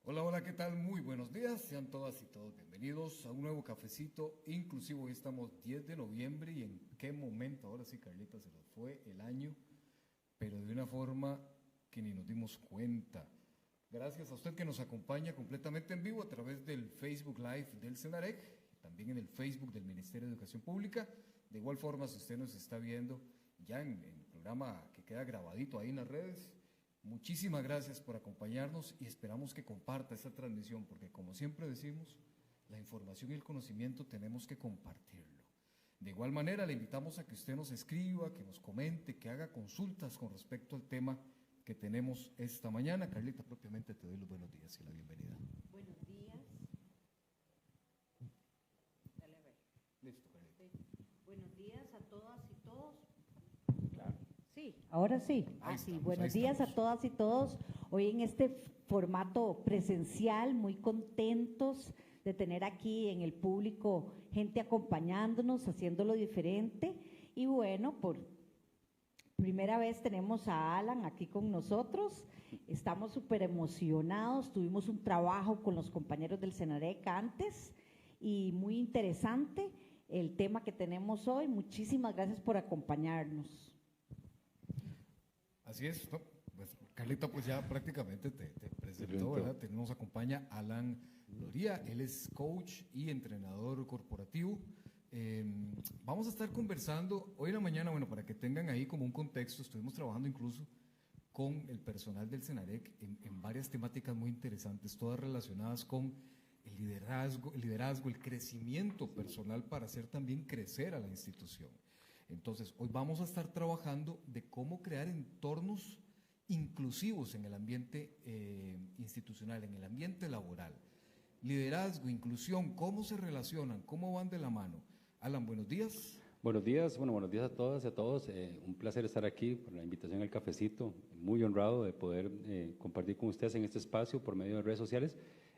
Hola, hola, ¿qué tal? Muy buenos días, sean todas y todos bienvenidos a un nuevo cafecito inclusivo. Hoy estamos 10 de noviembre y en qué momento, ahora sí, Carlita, se nos fue el año, pero de una forma que ni nos dimos cuenta. Gracias a usted que nos acompaña completamente en vivo a través del Facebook Live del Senarec, también en el Facebook del Ministerio de Educación Pública. De igual forma, si usted nos está viendo ya en el programa que queda grabadito ahí en las redes, muchísimas gracias por acompañarnos y esperamos que comparta esta transmisión, porque como siempre decimos, la información y el conocimiento tenemos que compartirlo. De igual manera, le invitamos a que usted nos escriba, que nos comente, que haga consultas con respecto al tema que tenemos esta mañana. Carlita, propiamente te doy los buenos días y la bienvenida. Buenos días. Dale a ver. Listo, Carlita. Sí. Buenos días a todas y todos. Claro. Sí, ahora sí. Ahí Sí. estamos, Buenos ahí días estamos. a todas y todos. Hoy en este formato presencial, muy contentos de tener aquí en el público gente acompañándonos, haciéndolo diferente. Y bueno, por primera vez tenemos a Alan aquí con nosotros. Estamos súper emocionados. Tuvimos un trabajo con los compañeros del Senarec antes y muy interesante el tema que tenemos hoy. Muchísimas gracias por acompañarnos. Así es, ¿no? Pues Carlita, pues ya prácticamente te presentó, ¿verdad? Nos acompaña Alan Loría, él es coach y entrenador corporativo. Vamos a estar conversando hoy en la mañana, bueno, para que tengan ahí como un contexto, estuvimos trabajando incluso con el personal del Senarec en varias temáticas muy interesantes, todas relacionadas con el liderazgo, el crecimiento personal para hacer también crecer a la institución. Entonces, hoy vamos a estar trabajando de cómo crear entornos inclusivos en el ambiente institucional, en el ambiente laboral. Liderazgo, inclusión, ¿cómo se relacionan? ¿Cómo van de la mano? Alan, buenos días. Buenos días, buenos días a todas y a todos. Un placer estar aquí por la invitación al cafecito. Muy honrado de poder compartir con ustedes en este espacio por medio de redes sociales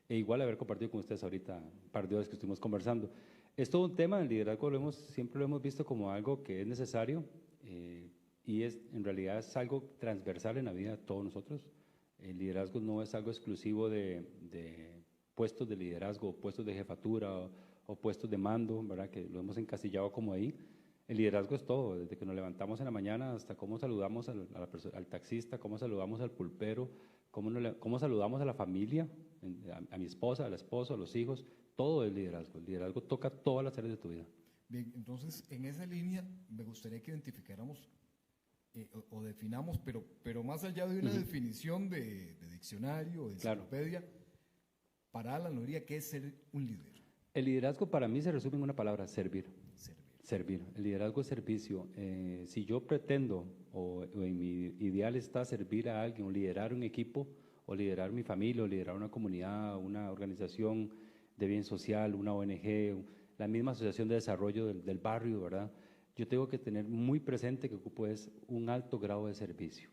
e igual haber compartido con ustedes ahorita un par de horas que estuvimos conversando. Es todo un tema, el liderazgo siempre lo hemos visto como algo que es necesario y en realidad es algo transversal en la vida de todos nosotros. El liderazgo no es algo exclusivo de puestos de liderazgo, o puestos de jefatura o puestos de mando, ¿verdad? Que lo hemos encasillado como ahí. El liderazgo es todo, desde que nos levantamos en la mañana hasta cómo saludamos al taxista, cómo saludamos al pulpero, cómo saludamos a la familia, a mi esposa, al esposo, a los hijos, todo es liderazgo. El liderazgo toca todas las áreas de tu vida. Bien, entonces en esa línea me gustaría que identificáramos o definamos, pero más allá de una definición de diccionario, de enciclopedia, para Alan Loría, ¿qué es ser un líder? El liderazgo para mí se resume en una palabra: servir. Servir. El liderazgo es servicio. Si yo pretendo o en mi ideal está servir a alguien, o liderar un equipo, o liderar mi familia, o liderar una comunidad, una organización de bien social, una ONG, la misma asociación de desarrollo del barrio, ¿verdad? Yo tengo que tener muy presente que ocupo es un alto grado de servicio.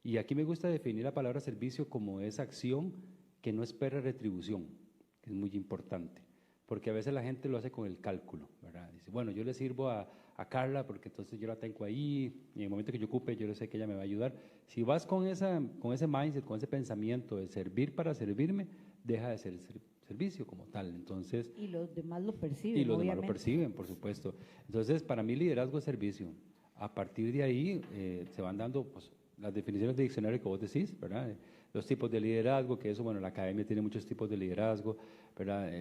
Y aquí me gusta definir la palabra servicio como esa acción que no espera retribución, que es muy importante. Porque a veces la gente lo hace con el cálculo, ¿verdad? Dice, bueno, yo le sirvo a Carla porque entonces yo la tengo ahí y en el momento que yo ocupe yo sé que ella me va a ayudar. Si vas con ese mindset, con ese pensamiento de servir para servirme, deja de ser servicio como tal. Entonces, Y los demás lo perciben, y los obviamente. demás lo perciben, por supuesto. Entonces, para mí liderazgo es servicio. A partir de ahí se van dando pues, las definiciones de diccionario que vos decís, ¿verdad? Los tipos de liderazgo, que eso, bueno, la academia tiene muchos tipos de liderazgo, ¿verdad?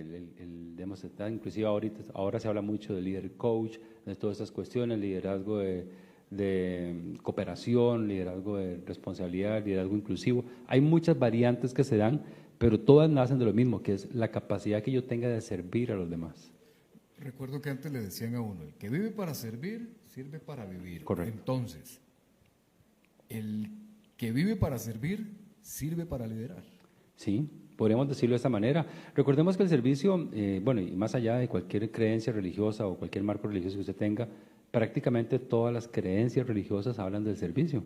Inclusive ahora se habla mucho de líder coach, de todas estas cuestiones, liderazgo de cooperación, liderazgo de responsabilidad, liderazgo inclusivo. Hay muchas variantes que se dan, pero todas nacen de lo mismo, que es la capacidad que yo tenga de servir a los demás. Recuerdo que antes le decían a uno, el que vive para servir, sirve para vivir. Correcto. Entonces, el que vive para servir, sirve para liderar. Sí, podríamos decirlo de esta manera. Recordemos que el servicio, bueno, y más allá de cualquier creencia religiosa o cualquier marco religioso que usted tenga, prácticamente todas las creencias religiosas hablan del servicio,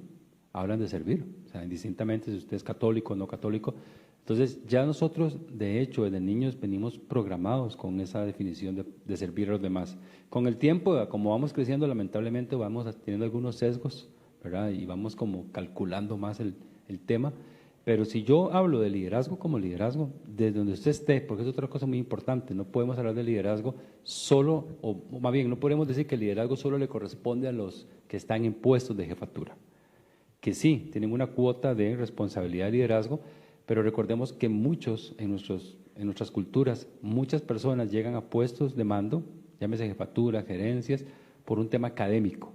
hablan de servir, o sea, indistintamente si usted es católico o no católico. Entonces, ya nosotros, de hecho, desde niños venimos programados con esa definición de servir a los demás. Con el tiempo, como vamos creciendo, lamentablemente vamos teniendo algunos sesgos, ¿verdad? Y vamos como calculando más el tema. Pero si yo hablo de liderazgo como liderazgo, desde donde usted esté, porque es otra cosa muy importante, no podemos hablar de liderazgo solo, o más bien, no podemos decir que el liderazgo solo le corresponde a los que están en puestos de jefatura, que sí, tienen una cuota de responsabilidad de liderazgo, pero recordemos que muchos, en nuestras culturas, muchas personas llegan a puestos de mando, llámese jefatura, gerencias, por un tema académico,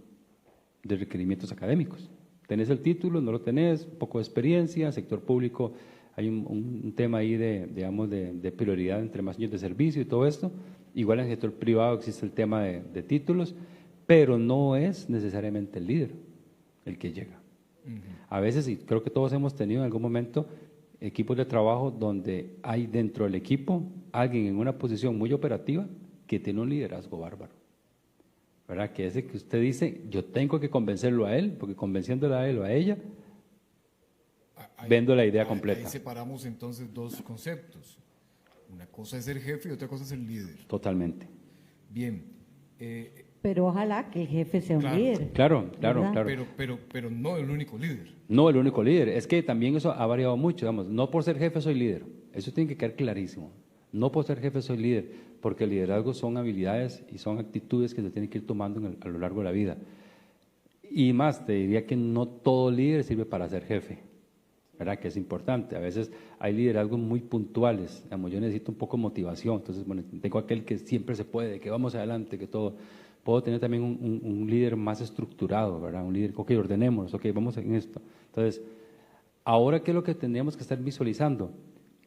de requerimientos académicos. Tenés el título, no lo tenés, un poco de experiencia, sector público, hay un tema ahí de prioridad entre más años de servicio y todo esto. Igual en el sector privado existe el tema de títulos, pero no es necesariamente el líder el que llega. A veces, y creo que todos hemos tenido en algún momento, equipos de trabajo donde hay dentro del equipo alguien en una posición muy operativa que tiene un liderazgo bárbaro, ¿verdad? Que ese que usted dice, yo tengo que convencerlo a él, porque convenciéndolo a él o a ella, vendo la idea completa. Ahí separamos entonces dos conceptos. Una cosa es ser jefe y otra cosa es ser líder. Totalmente. Bien. Pero ojalá que el jefe sea un líder. Claro. Pero no el único líder. No el único líder. Es que también eso ha variado mucho, digamos. No por ser jefe soy líder. Eso tiene que quedar clarísimo. No por ser jefe soy líder, porque el liderazgo son habilidades y son actitudes que se tienen que ir tomando a lo largo de la vida. Y más, te diría que no todo líder sirve para ser jefe, ¿verdad? Que es importante. A veces hay liderazgos muy puntuales. Digamos, yo necesito un poco de motivación. Entonces, bueno, tengo aquel que siempre se puede, que vamos adelante, que todo. Puedo tener también un líder más estructurado, ¿verdad? Un líder, ok, ordenémonos, ok, vamos en esto. Entonces, ahora, ¿qué es lo que tendríamos que estar visualizando?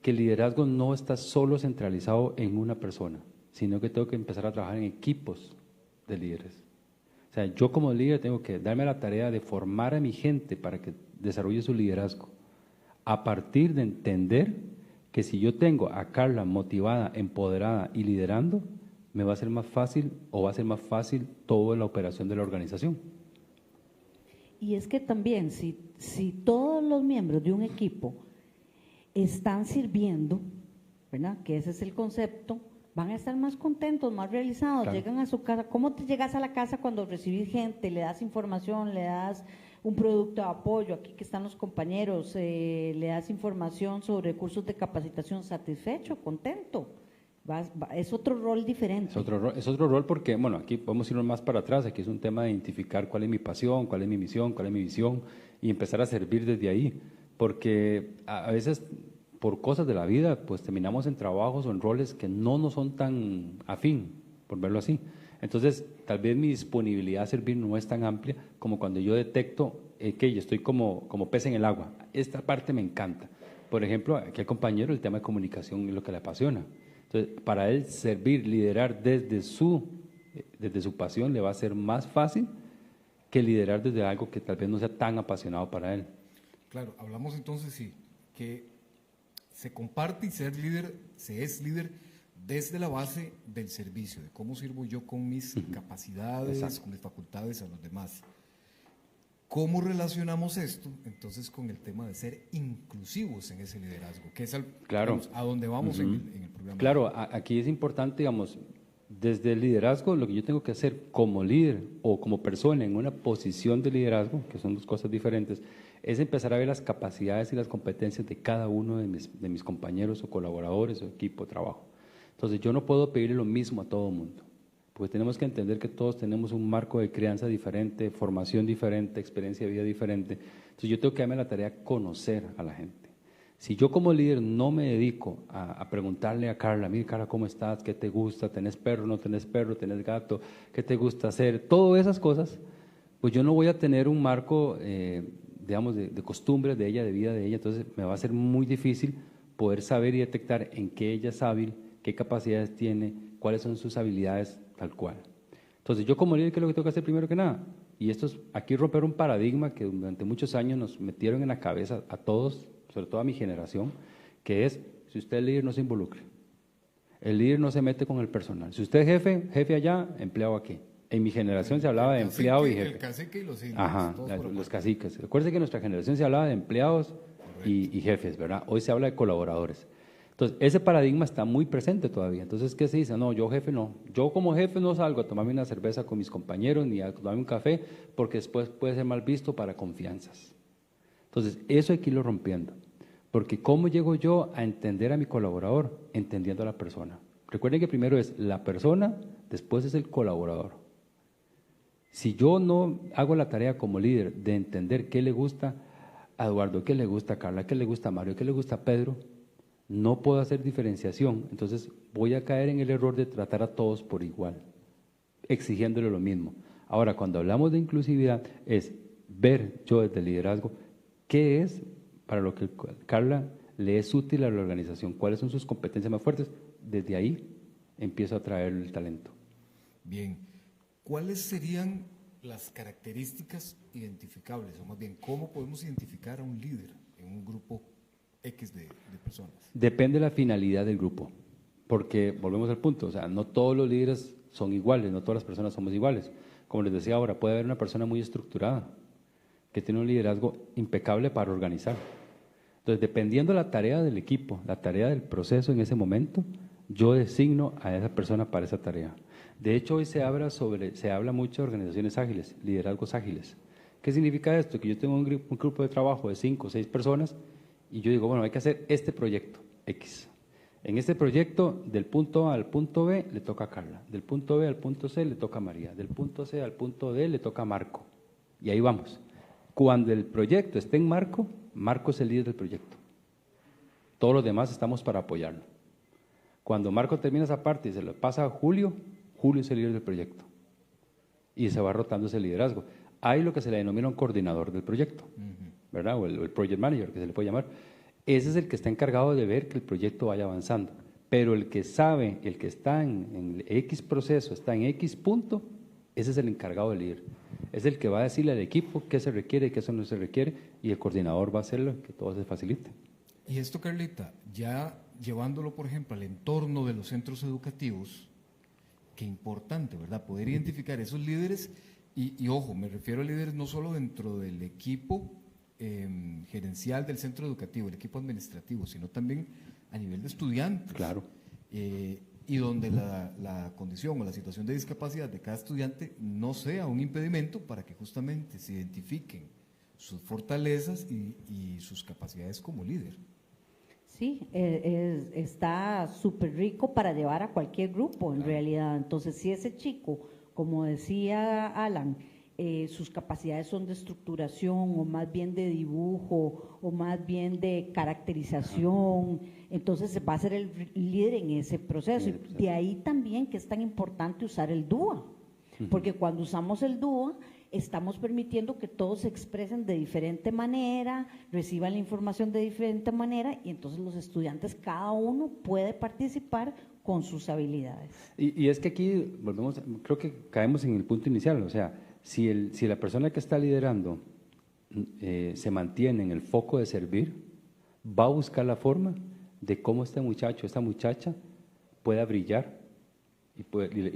Que el liderazgo no está solo centralizado en una persona, sino que tengo que empezar a trabajar en equipos de líderes. O sea, yo como líder tengo que darme la tarea de formar a mi gente para que desarrolle su liderazgo, a partir de entender que si yo tengo a Carla motivada, empoderada y liderando, me va a ser más fácil o va a ser más fácil toda la operación de la organización. Y es que también, si todos los miembros de un equipo están sirviendo, ¿verdad? Que ese es el concepto, van a estar más contentos, más realizados, claro. Llegan a su casa. ¿Cómo te llegas a la casa cuando recibís gente, le das información, le das un producto de apoyo, aquí que están los compañeros, le das información sobre cursos de capacitación, satisfecho, contento? Es otro rol diferente. Es otro rol porque, bueno, aquí podemos irnos más para atrás, aquí es un tema de identificar cuál es mi pasión, cuál es mi misión, cuál es mi visión y empezar a servir desde ahí, porque a veces por cosas de la vida pues terminamos en trabajos o en roles que no nos son tan afín, por verlo así. Entonces tal vez mi disponibilidad a servir no es tan amplia como cuando yo detecto que yo estoy como pez en el agua. Esta parte me encanta. Por ejemplo, aquí al compañero el tema de comunicación es lo que le apasiona. Entonces, para él servir, liderar desde su pasión le va a ser más fácil que liderar desde algo que tal vez no sea tan apasionado para él. Claro, hablamos entonces, sí, que se comparte y se es líder desde la base del servicio, de cómo sirvo yo con mis capacidades, Exacto. con mis facultades a los demás. ¿Cómo relacionamos esto entonces con el tema de ser inclusivos en ese liderazgo? Que es digamos, a donde vamos en el programa. Claro, aquí es importante, digamos, desde el liderazgo, lo que yo tengo que hacer como líder o como persona en una posición de liderazgo, que son dos cosas diferentes, es empezar a ver las capacidades y las competencias de cada uno de mis compañeros o colaboradores o equipo de trabajo. Entonces, yo no puedo pedirle lo mismo a todo el mundo, porque tenemos que entender que todos tenemos un marco de crianza diferente, formación diferente, experiencia de vida diferente. Entonces, yo tengo que darme la tarea de conocer a la gente. Si yo como líder no me dedico a preguntarle a Carla, mira Carla, ¿cómo estás? ¿Qué te gusta? ¿Tenés perro? ¿No tenés perro? ¿Tenés gato? ¿Qué te gusta hacer? Todas esas cosas, pues yo no voy a tener un marco, digamos, de costumbres de ella, de vida de ella. Entonces, me va a ser muy difícil poder saber y detectar en qué ella es hábil, qué capacidades tiene, cuáles son sus habilidades, tal cual. Entonces, yo como líder, ¿qué es lo que tengo que hacer primero que nada? Y esto es aquí romper un paradigma que durante muchos años nos metieron en la cabeza a todos, sobre todo a mi generación, que es, si usted es líder, no se involucre. El líder no se mete con el personal. Si usted es jefe, jefe allá, empleado aquí. En mi generación se hablaba de empleado y jefe. El cacique y los indios. Ajá, los caciques. Recuerde que en nuestra generación se hablaba de empleados y jefes, ¿verdad? Hoy se habla de colaboradores. Entonces, ese paradigma está muy presente todavía. Entonces, ¿qué se dice? No, yo jefe no. Yo como jefe no salgo a tomarme una cerveza con mis compañeros ni a tomarme un café porque después puede ser mal visto para confianzas. Entonces, eso hay que irlo rompiendo. Porque ¿cómo llego yo a entender a mi colaborador? Entendiendo a la persona. Recuerden que primero es la persona, después es el colaborador. Si yo no hago la tarea como líder de entender qué le gusta a Eduardo, qué le gusta a Carla, qué le gusta a Mario, qué le gusta a Pedro, no puedo hacer diferenciación. Entonces voy a caer en el error de tratar a todos por igual, exigiéndole lo mismo. Ahora, cuando hablamos de inclusividad, es ver yo desde el liderazgo qué es para lo que Carla le es útil a la organización, cuáles son sus competencias más fuertes. Desde ahí empiezo a traer el talento. Bien, ¿cuáles serían las características identificables? O más bien, ¿cómo podemos identificar a un líder en un grupo X de personas? Depende de la finalidad del grupo, porque volvemos al punto, o sea, no todos los líderes son iguales, no todas las personas somos iguales. Como les decía ahora, puede haber una persona muy estructurada, que tiene un liderazgo impecable para organizar. Entonces, dependiendo de la tarea del equipo, la tarea del proceso en ese momento, yo designo a esa persona para esa tarea. De hecho, hoy se habla mucho de organizaciones ágiles, liderazgos ágiles. ¿Qué significa esto? Que yo tengo un grupo de trabajo de 5 o 6 personas y yo digo, bueno, hay que hacer este proyecto X. En este proyecto, del punto A al punto B le toca a Carla, del punto B al punto C le toca a María, del punto C al punto D le toca a Marco. Y ahí vamos. Cuando el proyecto esté en Marco, Marco es el líder del proyecto. Todos los demás estamos para apoyarlo. Cuando Marco termina esa parte y se lo pasa a Julio, Julio es el líder del proyecto. Y se va rotando ese liderazgo. Hay lo que se le denomina un coordinador del proyecto, ¿verdad? O el project manager, que se le puede llamar. Ese es el que está encargado de ver que el proyecto vaya avanzando. Pero el que sabe, el que está en X proceso, está en X punto, ese es el encargado del líder. Es el que va a decirle al equipo qué se requiere y qué no se requiere, y el coordinador va a hacerlo, que todo se facilite. Y esto, Carlita, ya llevándolo, por ejemplo, al entorno de los centros educativos, qué importante, ¿verdad? Poder identificar esos líderes, y ojo, me refiero a líderes no solo dentro del equipo gerencial del centro educativo, el equipo administrativo, sino también a nivel de estudiantes. Claro. Y donde la condición o la situación de discapacidad de cada estudiante no sea un impedimento para que justamente se identifiquen sus fortalezas y sus capacidades como líder. Sí, está súper rico para llevar a cualquier grupo en realidad. Entonces, si ese chico, como decía Alan, sus capacidades son de estructuración o más bien de dibujo o más bien de caracterización, entonces va a ser el líder en ese proceso. Y de ahí también que es tan importante usar el DUA, porque cuando usamos el DUA estamos permitiendo que todos se expresen de diferente manera, reciban la información de diferente manera, y entonces los estudiantes, cada uno puede participar con sus habilidades. Y es que aquí volvemos, creo que caemos en el punto inicial, o sea, si la persona que está liderando se mantiene en el foco de servir, va a buscar la forma de cómo este muchacho, esta muchacha pueda brillar y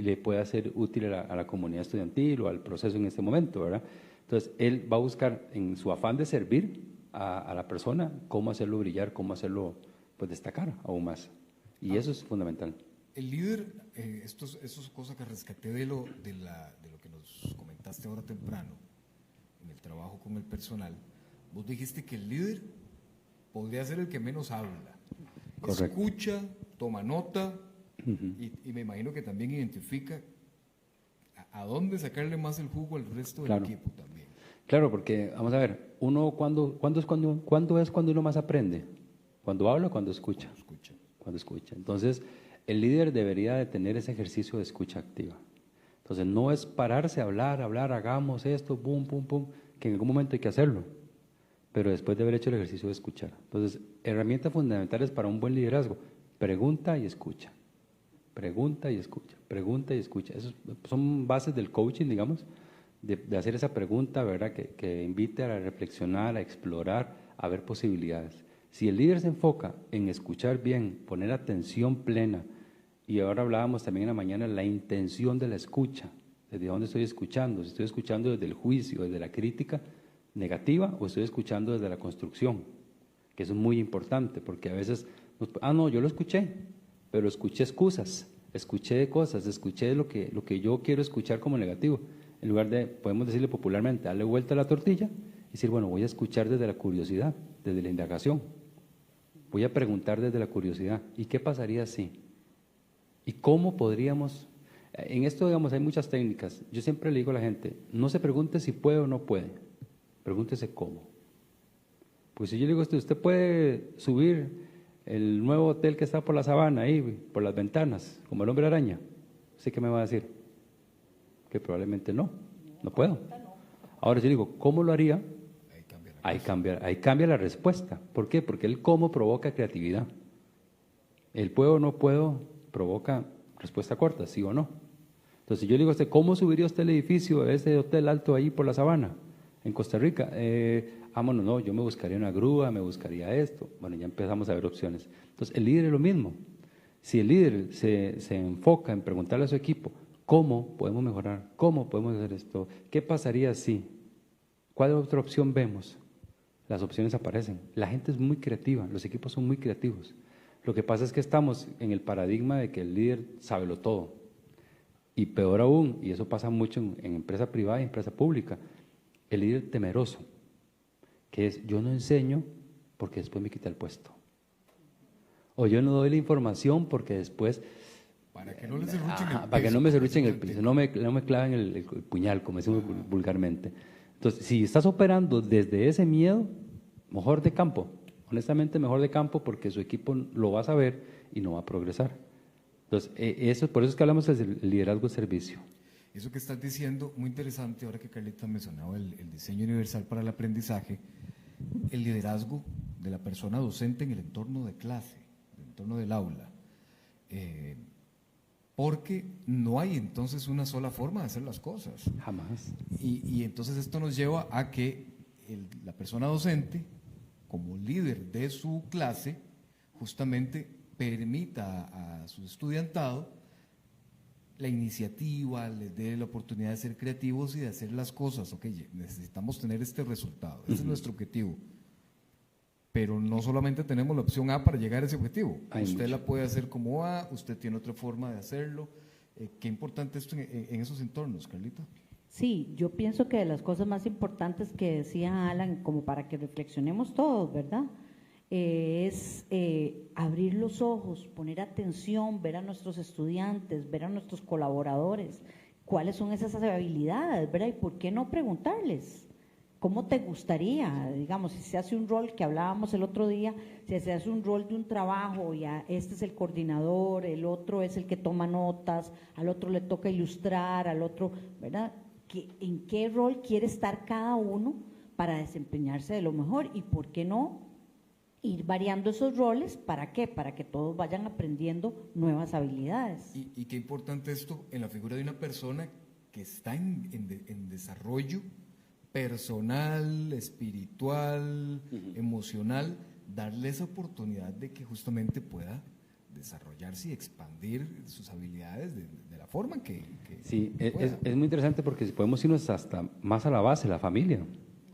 le pueda ser útil a la comunidad estudiantil o al proceso en este momento, ¿verdad? Entonces, él va a buscar en su afán de servir a la persona cómo hacerlo brillar, cómo hacerlo pues destacar aún más. Y eso es fundamental. El líder, esto es cosa que rescaté de lo que nos comentaste ahora temprano, en el trabajo con el personal. Vos dijiste que el líder podría ser el que menos habla. Correcto. Escucha, toma nota, y me imagino que también identifica a dónde sacarle más el jugo al resto del equipo también. Claro, porque, vamos a ver, uno ¿cuándo es cuando uno más aprende? ¿Cuando habla o cuando escucha? Cuando escucha. Entonces, el líder debería de tener ese ejercicio de escucha activa. Entonces, no es pararse a hablar, hagamos esto, pum, pum, pum, que en algún momento hay que hacerlo, pero después de haber hecho el ejercicio de escuchar. Entonces, herramientas fundamentales para un buen liderazgo: pregunta y escucha. Pregunta y escucha, pregunta y escucha. Esas son bases del coaching, digamos, de hacer esa pregunta, ¿verdad? Que invite a reflexionar, a explorar, a ver posibilidades. Si el líder se enfoca en escuchar bien, poner atención plena, y ahora hablábamos también en la mañana, la intención de la escucha, desde dónde estoy escuchando, si estoy escuchando desde el juicio, desde la crítica negativa, o estoy escuchando desde la construcción, que eso es muy importante, porque a veces, no, yo lo escuché, pero escuché excusas, escuché cosas, escuché lo que yo quiero escuchar como negativo, en lugar de, podemos decirle popularmente, darle vuelta a la tortilla y decir, bueno, voy a escuchar desde la curiosidad, desde la indagación. voy a preguntar desde la curiosidad, ¿y qué pasaría si? ¿Y cómo podríamos? En esto, digamos, hay muchas técnicas. Yo siempre le digo a la gente, no se pregunte si puede o no puede, pregúntese cómo. Pues si yo le digo a usted, ¿usted puede subir el nuevo hotel que está por la sabana, ahí, por las ventanas, como el hombre araña? ¿Usted qué me va a decir? Que probablemente no puedo. Ahora yo digo, ¿cómo lo haría? Ahí cambia la respuesta. ¿Por qué? Porque el cómo provoca creatividad. El puedo o no puedo provoca respuesta corta, sí o no. Entonces, si yo le digo a usted, ¿cómo subiría usted el edificio de ese hotel alto ahí por la sabana, en Costa Rica? Bueno, no, yo me buscaría una grúa, me buscaría esto. Bueno, ya empezamos a ver opciones. Entonces, el líder es lo mismo. Si el líder se enfoca en preguntarle a su equipo, ¿cómo podemos mejorar? ¿Cómo podemos hacer esto? ¿Qué pasaría si? ¿Cuál otra opción vemos? Las opciones aparecen. La gente es muy creativa, los equipos son muy creativos. Lo que pasa es que estamos en el paradigma de que el líder sabe lo todo. Y peor aún, y eso pasa mucho en empresa privada y empresa pública, el líder temeroso, que es yo no enseño porque después me quita el puesto. O yo no doy la información porque después... Para que no les serruchen el piso. Para que no me serruchen el piso, no me claven el puñal, como decimos vulgarmente. Entonces, si estás operando desde ese miedo, mejor de campo. Honestamente, mejor de campo porque su equipo lo va a saber y no va a progresar. Entonces, por eso es que hablamos del liderazgo de servicio. Eso que estás diciendo, muy interesante, ahora que Carlita mencionaba el diseño universal para el aprendizaje, el liderazgo de la persona docente en el entorno de clase, en el entorno del aula. Porque no hay entonces una sola forma de hacer las cosas. Jamás. Y entonces esto nos lleva a que la persona docente, como líder de su clase, justamente permita a su estudiantado la iniciativa, les dé la oportunidad de ser creativos y de hacer las cosas. Ok, necesitamos tener este resultado, ese es nuestro objetivo. Pero no solamente tenemos la opción A para llegar a ese objetivo. Usted la puede hacer como A, usted tiene otra forma de hacerlo. Qué importante esto en esos entornos, Carlita. Sí, yo pienso que de las cosas más importantes que decía Alan, como para que reflexionemos todos, ¿verdad? Es abrir los ojos, poner atención, ver a nuestros estudiantes, ver a nuestros colaboradores, cuáles son esas habilidades, ¿verdad? Y por qué no preguntarles. ¿Cómo te gustaría? Digamos, si se hace un rol que hablábamos el otro día, si se hace un rol de un trabajo, ya este es el coordinador, el otro es el que toma notas, al otro le toca ilustrar, al otro, ¿verdad? ¿En qué rol quiere estar cada uno para desempeñarse de lo mejor? Y por qué no ir variando esos roles, ¿para qué? Para que todos vayan aprendiendo nuevas habilidades. Y qué importante esto en la figura de una persona que está en desarrollo personal, espiritual, emocional, darle esa oportunidad de que justamente pueda desarrollarse y expandir sus habilidades de la forma que sí, es muy interesante porque podemos irnos hasta más a la base, la familia.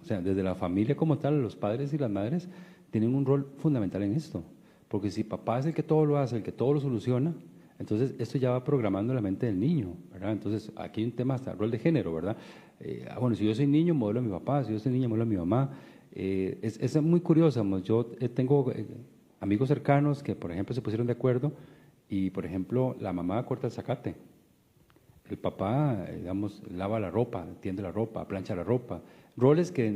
O sea, desde la familia como tal, los padres y las madres tienen un rol fundamental en esto. Porque si papá es el que todo lo hace, el que todo lo soluciona, entonces esto ya va programando la mente del niño, ¿verdad? Entonces aquí hay un tema hasta el rol de género, ¿verdad? Bueno, si yo soy niño, modelo a mi papá, si yo soy niña, modelo a mi mamá. Es muy curioso, yo tengo amigos cercanos que, por ejemplo, se pusieron de acuerdo y, por ejemplo, la mamá corta el zacate, el papá, digamos, lava la ropa, tiende la ropa, plancha la ropa. Roles que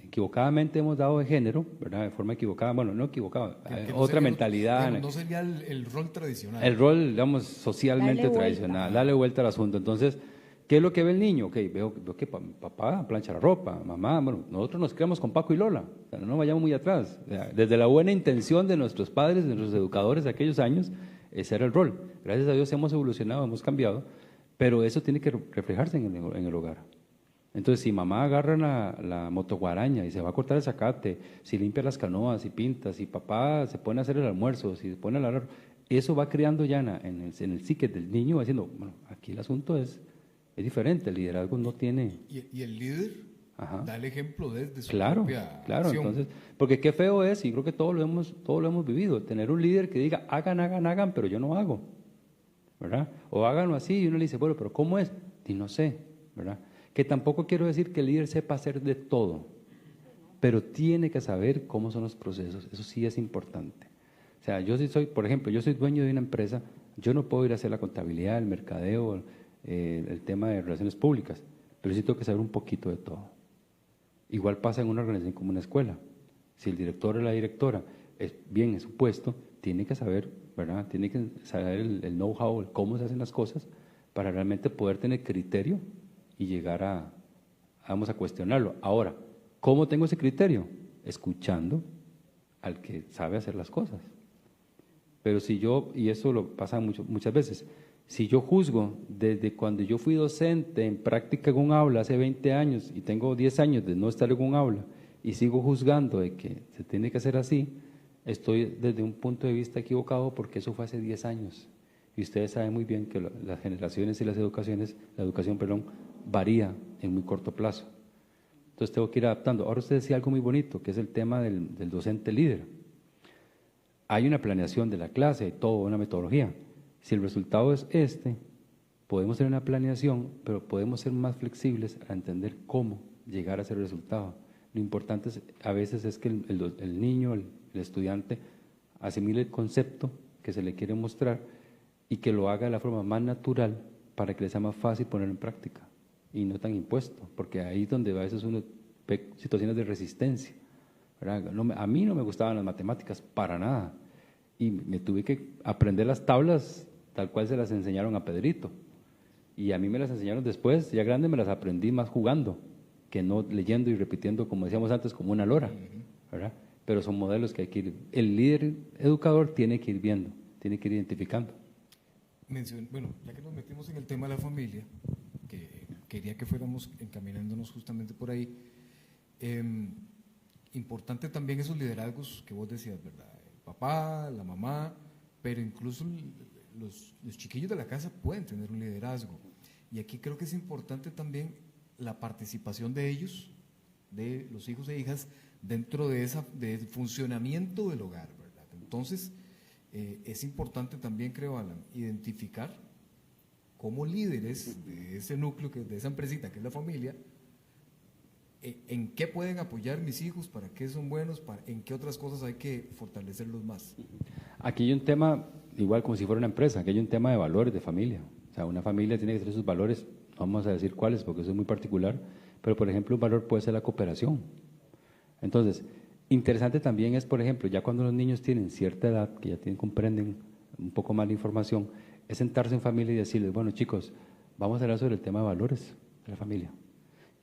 equivocadamente hemos dado de género, ¿verdad? De forma equivocada, bueno, no equivocada, otra mentalidad. No sería el rol tradicional. El rol, digamos, socialmente tradicional, darle vuelta al asunto. Entonces, ¿qué es lo que ve el niño? Okay, veo que papá plancha la ropa, mamá, bueno, nosotros nos criamos con Paco y Lola, o sea, no vayamos muy atrás. O sea, desde la buena intención de nuestros padres, de nuestros educadores de aquellos años, ese era el rol. Gracias a Dios hemos evolucionado, hemos cambiado, pero eso tiene que reflejarse en el hogar. Entonces, si mamá agarra la motoguaraña y se va a cortar el zacate, si limpia las canoas, si pinta, si papá se pone a hacer el almuerzo, si se pone a lavar, eso va creando ya en el psique del niño, va diciendo, bueno, aquí el asunto es diferente, el liderazgo no tiene... Y el líder da el ejemplo desde su propia Claro, acción. entonces, porque qué feo es, y creo que todos lo hemos vivido, tener un líder que diga, hagan, pero yo no hago, ¿verdad? O háganlo así, y uno le dice, bueno, pero ¿cómo es? Y no sé, ¿verdad? Que tampoco quiero decir que el líder sepa hacer de todo, pero tiene que saber cómo son los procesos, eso sí es importante. sea, yo sí soy, por ejemplo, yo soy dueño de una empresa, yo no puedo ir a hacer la contabilidad, el mercadeo, el tema de relaciones públicas, pero sí tengo que saber un poquito de todo. Igual pasa en una organización como una escuela. Si el director o la directora es bien en su puesto, tiene que saber, ¿verdad? Tiene que saber el know-how, el cómo se hacen las cosas, para realmente poder tener criterio y llegar vamos a cuestionarlo. Ahora, ¿cómo tengo ese criterio? Escuchando al que sabe hacer las cosas. Pero si yo, y eso lo pasa muchas veces, si yo juzgo desde cuando yo fui docente en práctica en un aula hace 20 años y tengo 10 años de no estar en un aula y sigo juzgando de que se tiene que hacer así, estoy desde un punto de vista equivocado porque eso fue hace 10 años. Y ustedes saben muy bien que las generaciones y la educación, varía en muy corto plazo. Entonces tengo que ir adaptando. Ahora usted decía algo muy bonito, que es el tema del docente líder. Hay una planeación de la clase, hay toda una metodología. Si el resultado es podemos tener una planeación, pero podemos ser más flexibles a entender cómo llegar a ese resultado. Lo importante a veces es que el niño, el estudiante, asimile el concepto que se le quiere mostrar y que lo haga de la forma más natural para que le sea más fácil ponerlo en práctica y no tan impuesto, porque ahí es donde a veces uno ve situaciones de resistencia, ¿verdad? A mí no me gustaban las matemáticas para nada y me tuve que aprender las tablas tal cual se las enseñaron a Pedrito, y a mí me las enseñaron después, ya grande me las aprendí más jugando que no leyendo y repitiendo, como decíamos antes, como una lora, ¿verdad? Pero son modelos que hay que ir, el líder educador tiene que ir viendo, tiene que ir identificando. Bueno, ya que nos metimos en el tema de la familia, que quería que fuéramos encaminándonos justamente por ahí, importante también esos liderazgos que vos decías, ¿verdad? El papá, la mamá, pero incluso los chiquillos de la casa pueden tener un liderazgo. Y aquí creo que es importante también la participación de ellos, de los hijos e hijas, dentro del funcionamiento del hogar, ¿verdad? Entonces, es importante también, creo, Alan, identificar como líderes de ese núcleo, de esa empresita que es la familia, en qué pueden apoyar mis hijos, para qué son buenos, en qué otras cosas hay que fortalecerlos más. Aquí hay un tema, igual como si fuera una empresa, aquí hay un tema de valores de familia. O sea, una familia tiene que tener sus valores, no vamos a decir cuáles porque eso es muy particular, pero por ejemplo un valor puede ser la cooperación. Entonces, interesante también es, por ejemplo, ya cuando los niños tienen cierta edad, que ya comprenden un poco más la información, es sentarse en familia y decirles, bueno chicos, vamos a hablar sobre el tema de valores de la familia.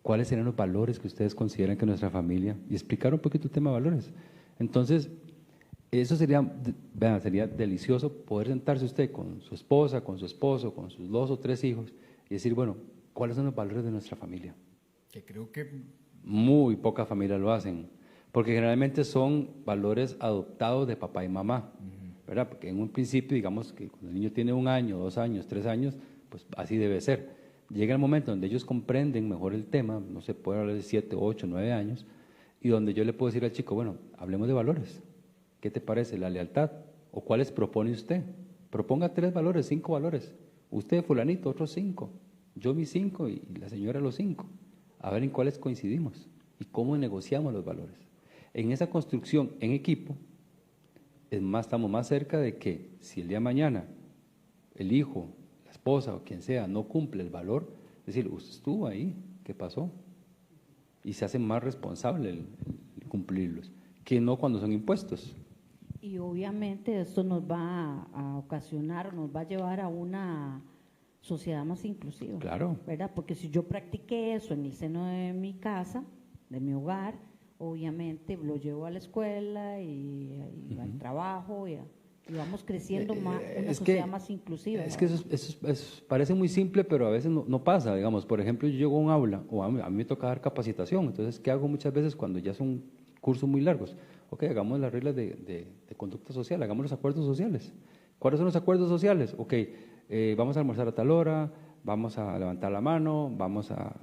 ¿Cuáles serían los valores que ustedes consideran que nuestra familia? Y explicar un poquito el tema de valores. Entonces, eso sería delicioso poder sentarse usted con su esposa, con su esposo, con sus 2 o 3 hijos y decir, bueno, ¿cuáles son los valores de nuestra familia? Que creo que muy pocas familias lo hacen, porque generalmente son valores adoptados de papá y mamá, ¿verdad? Porque en un principio, digamos que cuando el niño tiene 1 año, 2 años, 3 años, pues así debe ser. Llega el momento donde ellos comprenden mejor el tema, no se puede hablar de 7, 8, 9 años, y donde yo le puedo decir al chico, bueno, hablemos de valores. ¿Qué te parece? ¿La lealtad? ¿O cuáles propone usted? Proponga 3 valores, 5 valores. Usted, fulanito, otros 5. Yo mis 5 y la señora los 5. A ver en cuáles coincidimos y cómo negociamos los valores. En esa construcción en equipo, estamos más cerca de que si el día de mañana el hijo, la esposa o quien sea no cumple el valor, es decir, usted estuvo ahí, ¿qué pasó? Y se hace más responsable el cumplirlos, que no cuando son impuestos. Y obviamente esto nos va a ocasionar, nos va a llevar a una sociedad más inclusiva. Claro. ¿Verdad? Porque si yo practiqué eso en el seno de mi casa, de mi hogar, obviamente lo llevo a la escuela y al trabajo y vamos creciendo más, una sociedad más inclusiva. Es que eso parece muy simple, pero a veces no pasa. Digamos, por ejemplo, yo llego a un aula, o a mí me toca dar capacitación, entonces, ¿qué hago muchas veces cuando ya son cursos muy largos? Ok, hagamos las reglas de conducta social, hagamos los acuerdos sociales. ¿Cuáles son los acuerdos sociales? Ok, vamos a almorzar a tal hora, vamos a levantar la mano, vamos a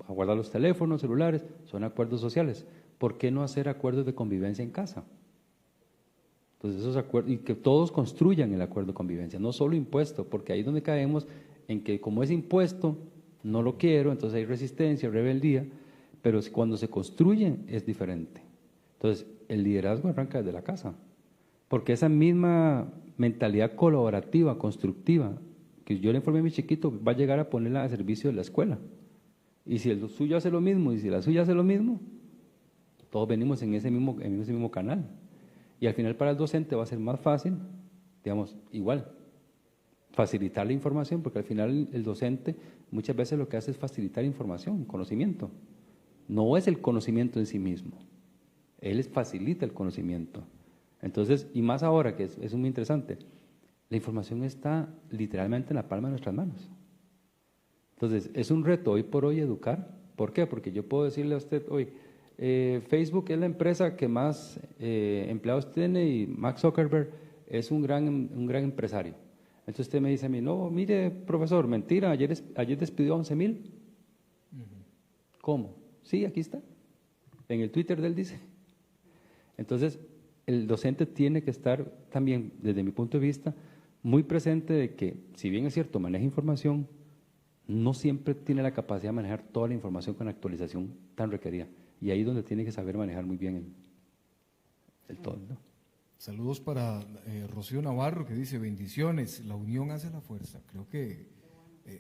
guardar los teléfonos, celulares, son acuerdos sociales. ¿Por qué no hacer acuerdos de convivencia en casa? Entonces esos acuerdos, y que todos construyan el acuerdo de convivencia, no solo impuesto, porque ahí es donde caemos en que como es impuesto, no lo quiero, entonces hay resistencia, rebeldía, pero cuando se construyen es diferente. Entonces el liderazgo arranca desde la casa. Porque esa misma mentalidad colaborativa, constructiva, que yo le informé a mi chiquito, va a llegar a ponerla a servicio de la escuela. Y si el suyo hace lo mismo, y si la suya hace lo mismo, todos venimos en ese mismo canal. Y al final para el docente va a ser más fácil, digamos, igual, facilitar la información, porque al final el docente muchas veces lo que hace es facilitar información, conocimiento. No es el conocimiento en sí mismo, él facilita el conocimiento. Entonces, y más ahora, que es muy interesante, la información está literalmente en la palma de nuestras manos. Entonces, es un reto hoy por hoy educar. ¿Por qué? Porque yo puedo decirle a usted hoy, Facebook es la empresa que más empleados tiene y Mark Zuckerberg es un gran empresario. Entonces usted me dice a mí, no, mire, profesor, mentira, ayer despidió a 11,000. ¿Cómo? Sí, aquí está. En el Twitter de él dice. Entonces, el docente tiene que estar también, desde mi punto de vista, muy presente de que, si bien es cierto, maneja información, no siempre tiene la capacidad de manejar toda la información con la actualización tan requerida. Y ahí es donde tiene que saber manejar muy bien el todo, ¿no? Saludos para Rocío Navarro, que dice, bendiciones, la unión hace la fuerza. Creo que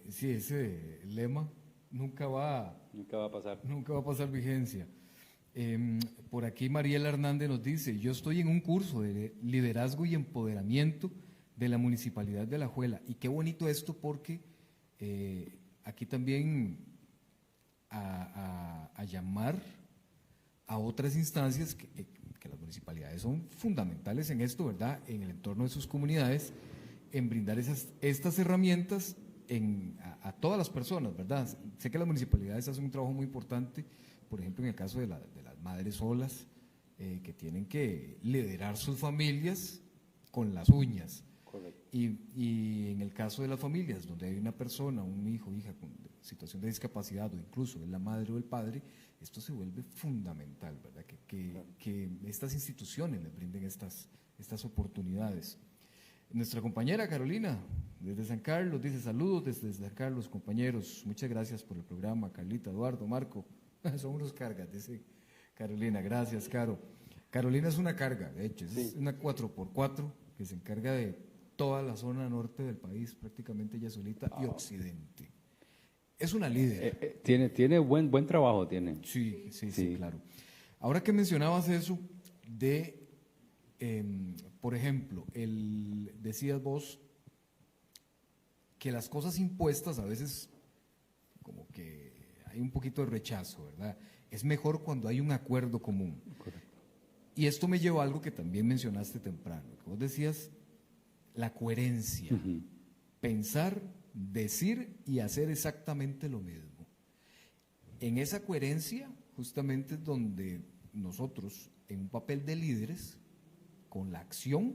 sí, ese lema nunca va a pasar vigencia. Por aquí Mariela Hernández nos dice, yo estoy en un curso de liderazgo y empoderamiento de la Municipalidad de Alajuela. Y qué bonito esto porque aquí también a llamar a otras instancias que las municipalidades son fundamentales en esto, ¿verdad? En el entorno de sus comunidades, en brindar estas herramientas a todas las personas, ¿verdad? Sé que las municipalidades hacen un trabajo muy importante, por ejemplo, en el caso de las madres solas, que tienen que liderar sus familias con las uñas. Correcto. Y en el caso de las familias, donde hay una persona, un hijo, hija con situación de discapacidad, o incluso es la madre o el padre, esto se vuelve fundamental, ¿verdad? Que estas instituciones les brinden estas oportunidades. Nuestra compañera Carolina, desde San Carlos, dice saludos desde San Carlos, compañeros, muchas gracias por el programa, Carlita, Eduardo, Marco, son unos cargas, dice Carolina, gracias, Caro. Carolina es una carga, de hecho, es una 4x4 que se encarga de toda la zona norte del país, prácticamente ella solita, y occidente. Es una líder. Tiene buen trabajo, tiene. Sí, claro. Ahora que mencionabas eso de, por ejemplo, decías vos que las cosas impuestas a veces como que hay un poquito de rechazo, ¿verdad? Es mejor cuando hay un acuerdo común. Correcto. Y esto me lleva a algo que también mencionaste temprano, que vos decías, la coherencia. Pensar, decir y hacer exactamente lo mismo. En esa coherencia, justamente es donde nosotros, en un papel de líderes, con la acción,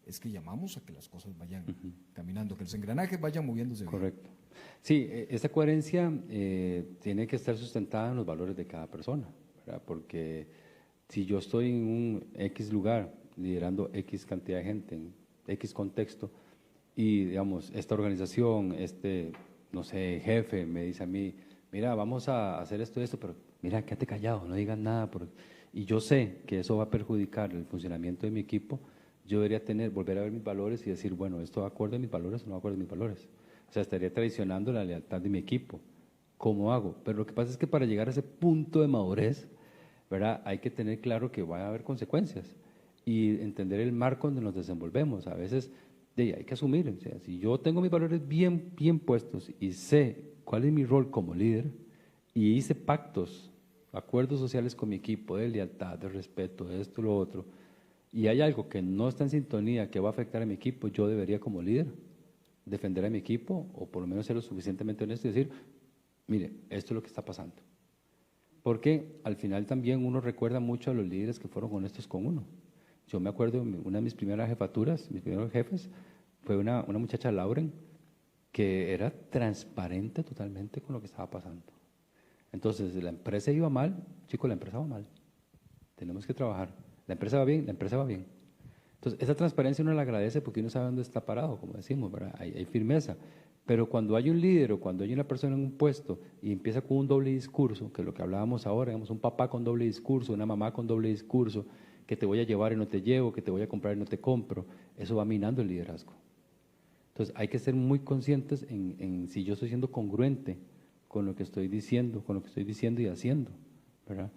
es que llamamos a que las cosas vayan caminando, que los engranajes vayan moviéndose bien. Correcto. Sí, esa coherencia tiene que estar sustentada en los valores de cada persona, ¿verdad? Porque si yo estoy en un X lugar, liderando X cantidad de gente, en X contexto, y digamos, esta organización, no sé, jefe me dice a mí, mira, vamos a hacer esto y esto, pero mira, quédate callado, no digas nada, y yo sé que eso va a perjudicar el funcionamiento de mi equipo, yo debería volver a ver mis valores y decir, bueno, ¿esto va acorde a mis valores o no va acorde a mis valores? O sea, estaría traicionando la lealtad de mi equipo. ¿Cómo hago? Pero lo que pasa es que para llegar a ese punto de madurez, ¿verdad? Hay que tener claro que va a haber consecuencias y entender el marco donde nos desenvolvemos. A veces hay que asumir, o sea, si yo tengo mis valores bien puestos y sé cuál es mi rol como líder y hice pactos, acuerdos sociales con mi equipo de lealtad, de respeto, de esto, lo otro, y hay algo que no está en sintonía, que va a afectar a mi equipo, yo debería como líder defender a mi equipo o por lo menos ser lo suficientemente honesto y decir, mire, esto es lo que está pasando. Porque al final también uno recuerda mucho a los líderes que fueron honestos con uno. Yo me acuerdo, una de mis primeras jefaturas, mis primeros jefes, fue una muchacha, Lauren, que era transparente totalmente con lo que estaba pasando. Entonces, la empresa iba mal, chicos, la empresa va mal. Tenemos que trabajar. La empresa va bien, la empresa va bien. Entonces, esa transparencia uno la agradece porque uno sabe dónde está parado, como decimos, ¿verdad? Hay firmeza. Pero cuando hay un líder o cuando hay una persona en un puesto y empieza con un doble discurso, que es lo que hablábamos ahora, digamos, un papá con doble discurso, una mamá con doble discurso, que te voy a llevar y no te llevo, que te voy a comprar y no te compro. Eso va minando el liderazgo. Entonces hay que ser muy conscientes en si yo estoy siendo congruente con lo que estoy diciendo, y haciendo, ¿verdad?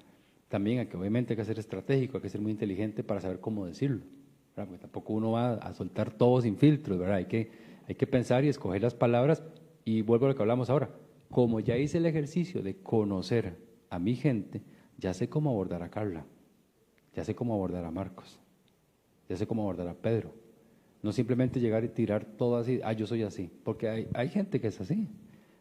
También obviamente hay que ser estratégico, hay que ser muy inteligente para saber cómo decirlo, ¿verdad? Porque tampoco uno va a soltar todo sin filtros, ¿verdad? Hay que pensar y escoger las palabras, y vuelvo a lo que hablamos ahora. Como ya hice el ejercicio de conocer a mi gente, ya sé cómo abordar a Carla, ya sé cómo abordar a Marcos, ya sé cómo abordar a Pedro. No simplemente llegar y tirar todo así, yo soy así, porque hay gente que es así.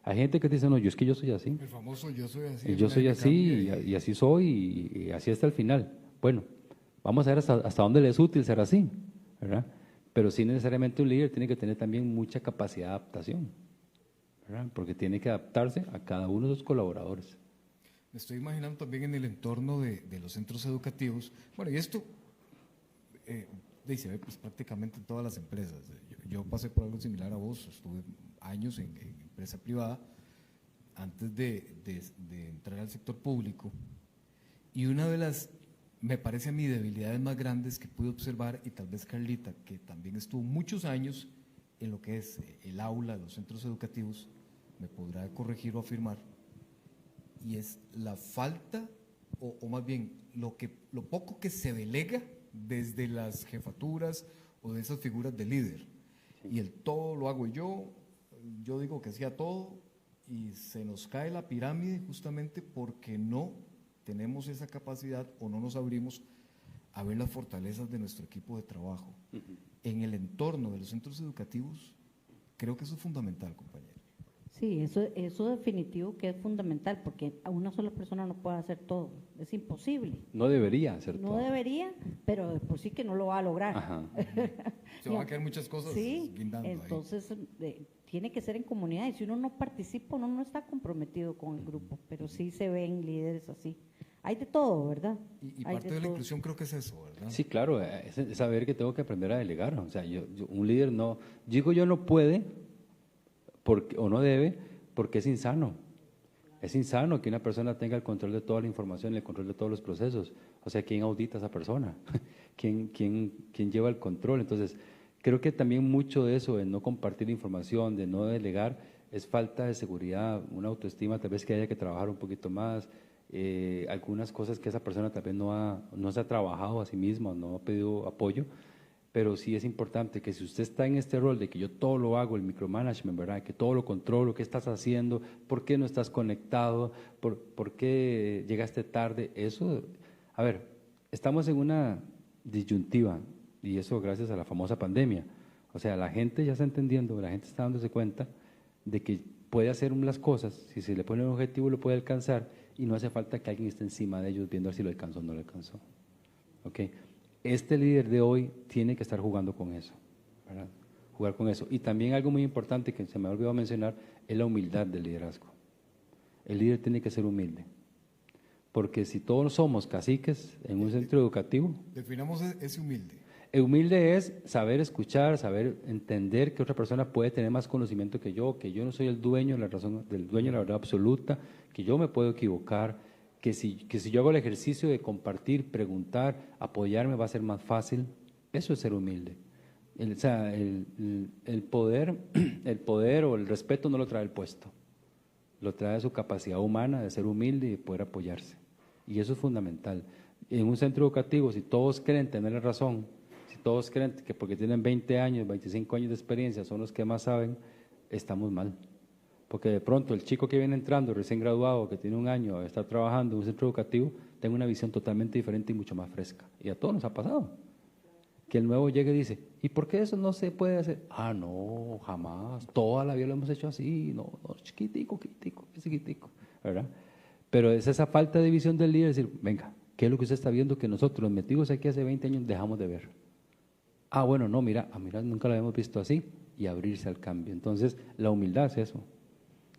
Hay gente que dice, no, yo es que yo soy así. El famoso yo soy así. Yo soy así y así soy y así hasta el final. Bueno, vamos a ver hasta dónde le es útil ser así, ¿verdad? Pero sí necesariamente un líder tiene que tener también mucha capacidad de adaptación, ¿verdad? Porque tiene que adaptarse a cada uno de sus colaboradores. Me estoy imaginando también en el entorno de los centros educativos. Bueno, y esto se ve pues, prácticamente en todas las empresas. Yo pasé por algo similar a vos, estuve años en empresa privada antes de entrar al sector público, y una de las, me parece a mí, debilidades más grandes que pude observar, y tal vez Carlita, que también estuvo muchos años en lo que es el aula de los centros educativos, me podrá corregir o afirmar, y es la falta, o más bien lo poco que se delega desde las jefaturas o de esas figuras de líder. Sí. Y el todo lo hago yo digo que sí a todo, y se nos cae la pirámide justamente porque no tenemos esa capacidad o no nos abrimos a ver las fortalezas de nuestro equipo de trabajo. En el entorno de los centros educativos, creo que eso es fundamental, compañero. Sí, eso definitivo que es fundamental, porque a una sola persona no puede hacer todo, es imposible. No debería hacer todo. No debería, pero de por sí que no lo va a lograr. Ajá. Se van a quedar muchas cosas guindando entonces tiene que ser en comunidad, y si uno no participa, uno no está comprometido con el grupo, pero sí se ven líderes así. Hay de todo, ¿verdad? Y parte de la inclusión creo que es eso, ¿verdad? Sí, claro, es saber que tengo que aprender a delegar. O sea, un líder no, digo yo no puede o no debe, porque es insano. Es insano que una persona tenga el control de toda la información, el control de todos los procesos. O sea, ¿quién audita a esa persona? ¿Quién lleva el control? Entonces, creo que también mucho de eso, de no compartir información, de no delegar, es falta de seguridad, una autoestima tal vez que haya que trabajar un poquito más, algunas cosas que esa persona tal vez no se ha trabajado a sí misma, no ha pedido apoyo. Pero sí es importante que si usted está en este rol de que yo todo lo hago, el micromanagement, ¿verdad? Que todo lo controlo, qué estás haciendo, por qué no estás conectado, por qué llegaste tarde, eso, a ver, estamos en una disyuntiva, y eso gracias a la famosa pandemia. O sea, la gente ya está entendiendo, la gente está dándose cuenta de que puede hacer las cosas, si se le pone un objetivo lo puede alcanzar, y no hace falta que alguien esté encima de ellos viendo si lo alcanzó o no lo alcanzó. ¿Ok? Este líder de hoy tiene que estar jugando con eso, ¿verdad? Jugar con eso. Y también algo muy importante que se me ha olvidado mencionar es la humildad del liderazgo. El líder tiene que ser humilde, porque si todos somos caciques en un centro educativo… Definamos ese humilde. El humilde es saber escuchar, saber entender que otra persona puede tener más conocimiento que yo no soy el dueño de la razón, del dueño de la verdad absoluta, que yo me puedo equivocar, que si yo hago el ejercicio de compartir, preguntar, apoyarme, va a ser más fácil. Eso es ser humilde. El poder o el respeto no lo trae el puesto, lo trae su capacidad humana de ser humilde y de poder apoyarse. Y eso es fundamental. En un centro educativo, si todos creen tener la razón, si todos creen que porque tienen 20 años, 25 años de experiencia son los que más saben, estamos mal. Porque de pronto el chico que viene entrando, recién graduado, que tiene un año de estar trabajando en un centro educativo, tenga una visión totalmente diferente y mucho más fresca. Y a todos nos ha pasado. Que el nuevo llegue y dice, ¿y por qué eso no se puede hacer? No, jamás, toda la vida lo hemos hecho así, no, chiquitico, ¿verdad? Pero es esa falta de visión del líder, decir, venga, ¿qué es lo que usted está viendo que nosotros, los metidos aquí hace 20 años, dejamos de ver? Bueno, no, mira, nunca lo habíamos visto así, y abrirse al cambio. Entonces, la humildad es eso.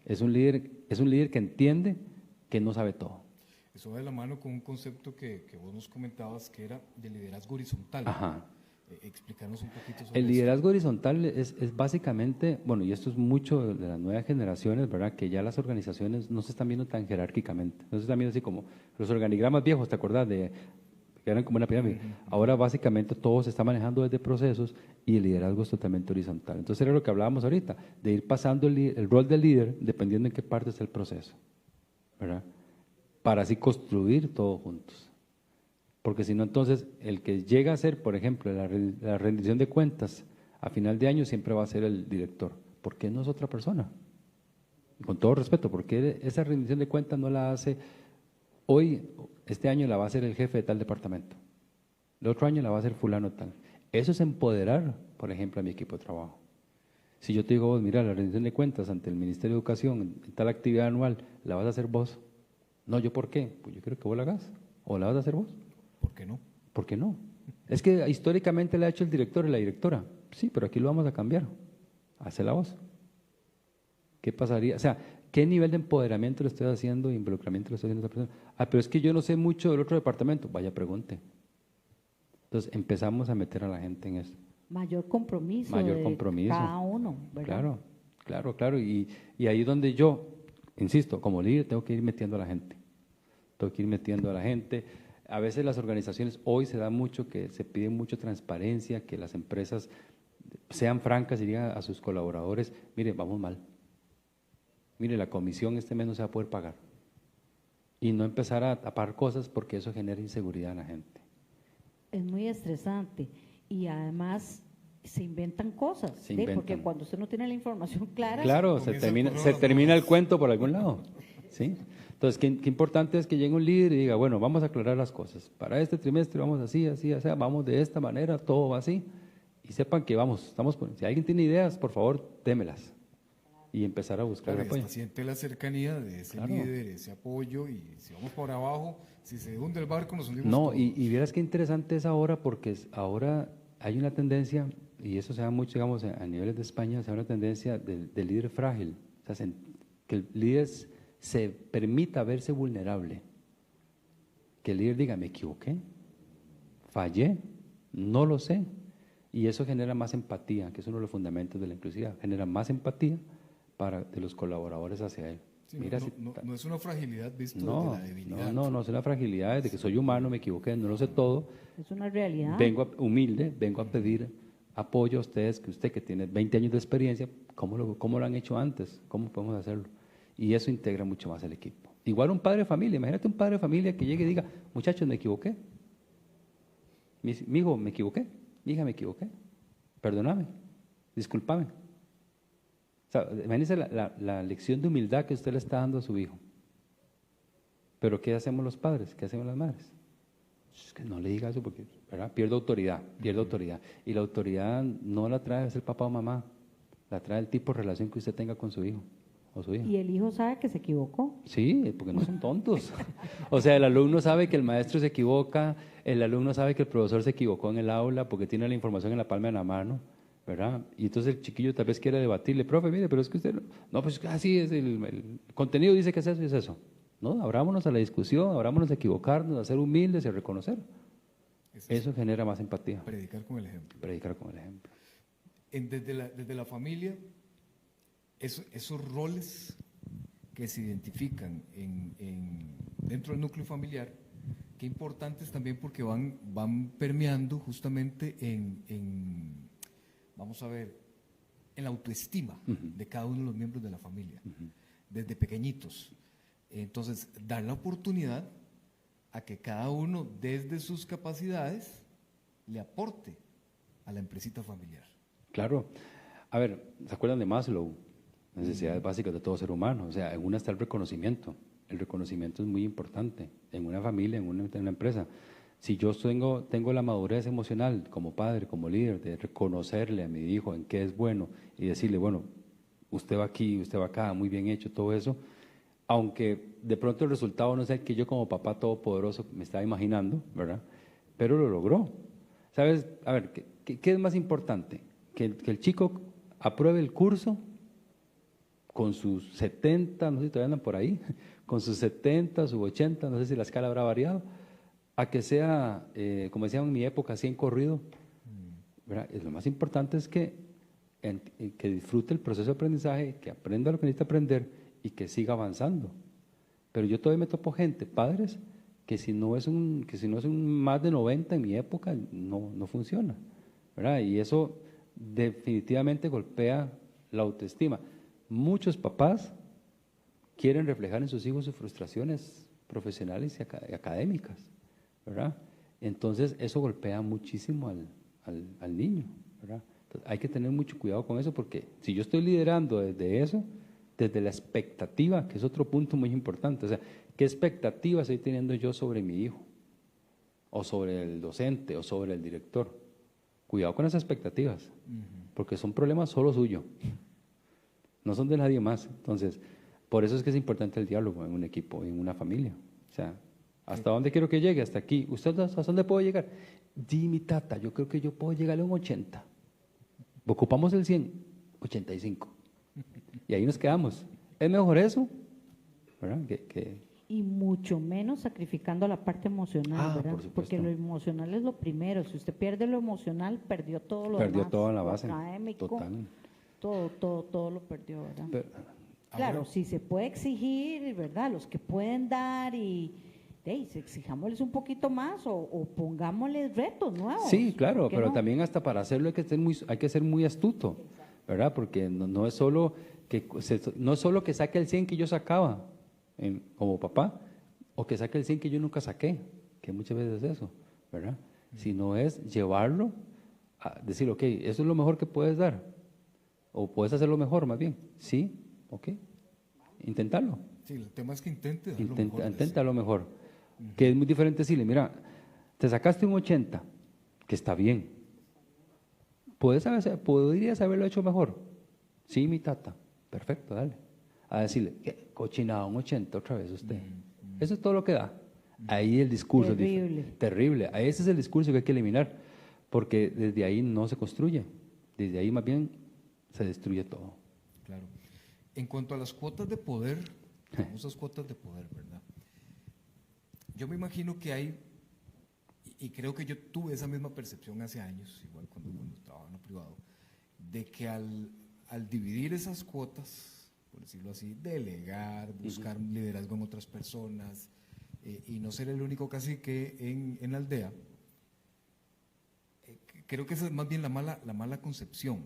Es un líder que entiende que no sabe todo. Eso va de la mano con un concepto que vos nos comentabas, que era de liderazgo horizontal. Ajá. Explicarnos un poquito sobre el liderazgo horizontal es básicamente, bueno, y esto es mucho de las nuevas generaciones, ¿verdad? Que ya las organizaciones no se están viendo tan jerárquicamente, no se están viendo así como los organigramas viejos, ¿te acordás? De que eran como una pirámide. Ahora básicamente todo se está manejando desde procesos y el liderazgo es totalmente horizontal. Entonces era lo que hablábamos ahorita, de ir pasando el rol del líder dependiendo en qué parte está el proceso, ¿verdad? Para así construir todo juntos. Porque si no, entonces el que llega a ser, por ejemplo, la rendición de cuentas a final de año siempre va a ser el director. ¿Por qué no es otra persona? Y con todo respeto, ¿por qué esa rendición de cuentas no la hace hoy, este año la va a hacer el jefe de tal departamento? El otro año la va a hacer fulano tal. Eso es empoderar, por ejemplo, a mi equipo de trabajo. Si yo te digo, vos, mira, la rendición de cuentas ante el Ministerio de Educación, en tal actividad anual, ¿la vas a hacer vos? No, ¿yo por qué? Pues yo quiero que vos la hagas. ¿O la vas a hacer vos? ¿Por qué no? ¿Por qué no? Es que históricamente la ha hecho el director y la directora. Sí, pero aquí lo vamos a cambiar. Hacela vos. ¿Qué pasaría? O sea, ¿qué nivel de empoderamiento le estoy haciendo, involucramiento le estoy haciendo a esa persona? Ah, pero es que yo no sé mucho del otro departamento. Vaya, pregunte. Entonces empezamos a meter a la gente en eso. Mayor compromiso. Mayor compromiso. Cada uno, ¿verdad? Claro. Y ahí donde yo, insisto, como líder tengo que ir metiendo a la gente. A veces las organizaciones, hoy se da mucho que se pide mucha transparencia, que las empresas sean francas y digan a sus colaboradores, mire, vamos mal. Mire, la comisión este mes no se va a poder pagar. Y no empezar a tapar cosas porque eso genera inseguridad en la gente. Es muy estresante y además se inventan cosas, porque cuando usted no tiene la información clara… Claro, se termina el cuento por algún lado, ¿sí? Entonces, qué importante es que llegue un líder y diga, bueno, vamos a aclarar las cosas. Para este trimestre vamos así, vamos de esta manera, todo va así. Y sepan que si alguien tiene ideas, por favor, démelas. Y empezar a buscar apoyo. Se siente la cercanía de ese líder, ese apoyo, y si vamos por abajo, si se hunde el barco, nos hundimos todos. Y vieras qué interesante es ahora, porque ahora hay una tendencia, y eso se da mucho, digamos, a niveles de España, se da una tendencia del líder frágil. O sea, que el líder se permita verse vulnerable. Que el líder diga, me equivoqué, fallé, no lo sé. Y eso genera más empatía, que es uno de los fundamentos de la inclusividad. Genera más empatía de los colaboradores hacia él. Sí, mira, no es una fragilidad visto desde la debilidad. No es una fragilidad de que soy humano, me equivoqué, no lo sé todo. Es una realidad. Vengo a pedir apoyo a ustedes, que usted que tiene 20 años de experiencia, ¿cómo lo han hecho antes? ¿Cómo podemos hacerlo? Y eso integra mucho más el equipo. Igual un padre de familia, imagínate un padre de familia que llegue y diga, muchachos, me equivoqué. Mi hijo, me equivoqué. Mi hija, me equivoqué. Perdóname, discúlpame. O sea, imagínese la lección de humildad que usted le está dando a su hijo. Pero ¿qué hacemos los padres? ¿Qué hacemos las madres? Es que no le diga eso porque, ¿verdad? Pierde autoridad. Y la autoridad no la trae el papá o mamá, la trae el tipo de relación que usted tenga con su hijo o su hija. ¿Y el hijo sabe que se equivocó? Sí, porque no son tontos. O sea, el alumno sabe que el maestro se equivoca, el alumno sabe que el profesor se equivocó en el aula porque tiene la información en la palma de la mano, ¿verdad? Y entonces el chiquillo tal vez quiere debatirle, profe, mire, pero es que usted no, pues así es, el contenido dice que es eso y es eso. No, abrámonos a la discusión, abrámonos a equivocarnos, a ser humildes y a reconocer. Eso genera más empatía. Predicar con el ejemplo. Desde la familia, esos roles que se identifican dentro del núcleo familiar, qué importantes también porque van permeando justamente vamos a ver, en la autoestima de cada uno de los miembros de la familia, desde pequeñitos. Entonces, dar la oportunidad a que cada uno, desde sus capacidades, le aporte a la empresita familiar. Claro. A ver, ¿se acuerdan de Maslow? Necesidades básicas de todo ser humano. O sea, en una está el reconocimiento. El reconocimiento es muy importante en una familia, en una empresa. Si yo tengo la madurez emocional como padre, como líder, de reconocerle a mi hijo en qué es bueno y decirle, bueno, usted va aquí, usted va acá, muy bien hecho, todo eso, aunque de pronto el resultado no sea el que yo como papá todopoderoso me estaba imaginando, ¿verdad? Pero lo logró. ¿Sabes? A ver, ¿qué es más importante? Que el chico apruebe el curso con sus 70, no sé si todavía andan por ahí, con sus 70, sus 80, no sé si la escala habrá variado, a que sea, como decían en mi época, 100 corrido. ¿Verdad? Lo más importante es que disfrute el proceso de aprendizaje, que aprenda lo que necesita aprender y que siga avanzando. Pero yo todavía me topo gente, padres, que si no es un más de 90 en mi época, no funciona, ¿verdad? Y eso definitivamente golpea la autoestima. Muchos papás quieren reflejar en sus hijos sus frustraciones profesionales y académicas, ¿verdad? Entonces eso golpea muchísimo al niño, ¿verdad? Entonces, hay que tener mucho cuidado con eso, porque si yo estoy liderando desde eso, desde la expectativa, que es otro punto muy importante, o sea, ¿qué expectativa estoy teniendo yo sobre mi hijo? O sobre el docente, o sobre el director. Cuidado con esas expectativas, porque son problemas solo suyo, no son de nadie más. Entonces, por eso es que es importante el diálogo en un equipo, en una familia. O sea, ¿hasta dónde quiero que llegue? Hasta aquí. ¿Usted hasta dónde puedo llegar? Di, mi tata, yo creo que yo puedo llegar a un 80. Ocupamos el 100, 85. Y ahí nos quedamos. ¿Es mejor eso? ¿Verdad? Y mucho menos sacrificando la parte emocional, ¿verdad? Por supuesto. Porque lo emocional es lo primero. Si usted pierde lo emocional, perdió todo lo demás. Perdió toda la lo base. académico, Total. todo lo perdió, ¿verdad? Pero, claro, si se puede exigir, ¿verdad? Los que pueden dar y exijámosles un poquito más o pongámosles retos nuevos. sí, claro, ¿por qué pero no? también hasta para hacerlo hay que ser muy astuto, ¿verdad? Porque no es solo que saque el 100 que yo sacaba como papá, o que saque el 100 que yo nunca saqué, que muchas veces es eso, ¿verdad? Sino es llevarlo a decir, ok, eso es lo mejor que puedes dar, o puedes hacerlo mejor más bien, sí, ok, intentarlo. Sí, el tema es que intente dar lo mejor de Intenta lo mejor. Que es muy diferente decirle, mira, te sacaste un 80, que está bien. ¿Podrías haberlo hecho mejor? Sí, mi tata. Perfecto, dale. A decirle, ¿qué cochinada, un 80 otra vez usted? Eso es todo lo que da. Ahí el discurso es Terrible. terrible. Ese es el discurso que hay que eliminar, porque desde ahí no se construye. Desde ahí más bien se destruye todo. Claro. En cuanto a las cuotas de poder, famosas cuotas de poder, ¿verdad? Yo me imagino que hay, y creo que yo tuve esa misma percepción hace años, igual cuando trabajaba en lo privado, de que al dividir esas cuotas, por decirlo así, delegar, buscar liderazgo en otras personas y no ser el único cacique en la aldea, creo que esa es más bien la mala concepción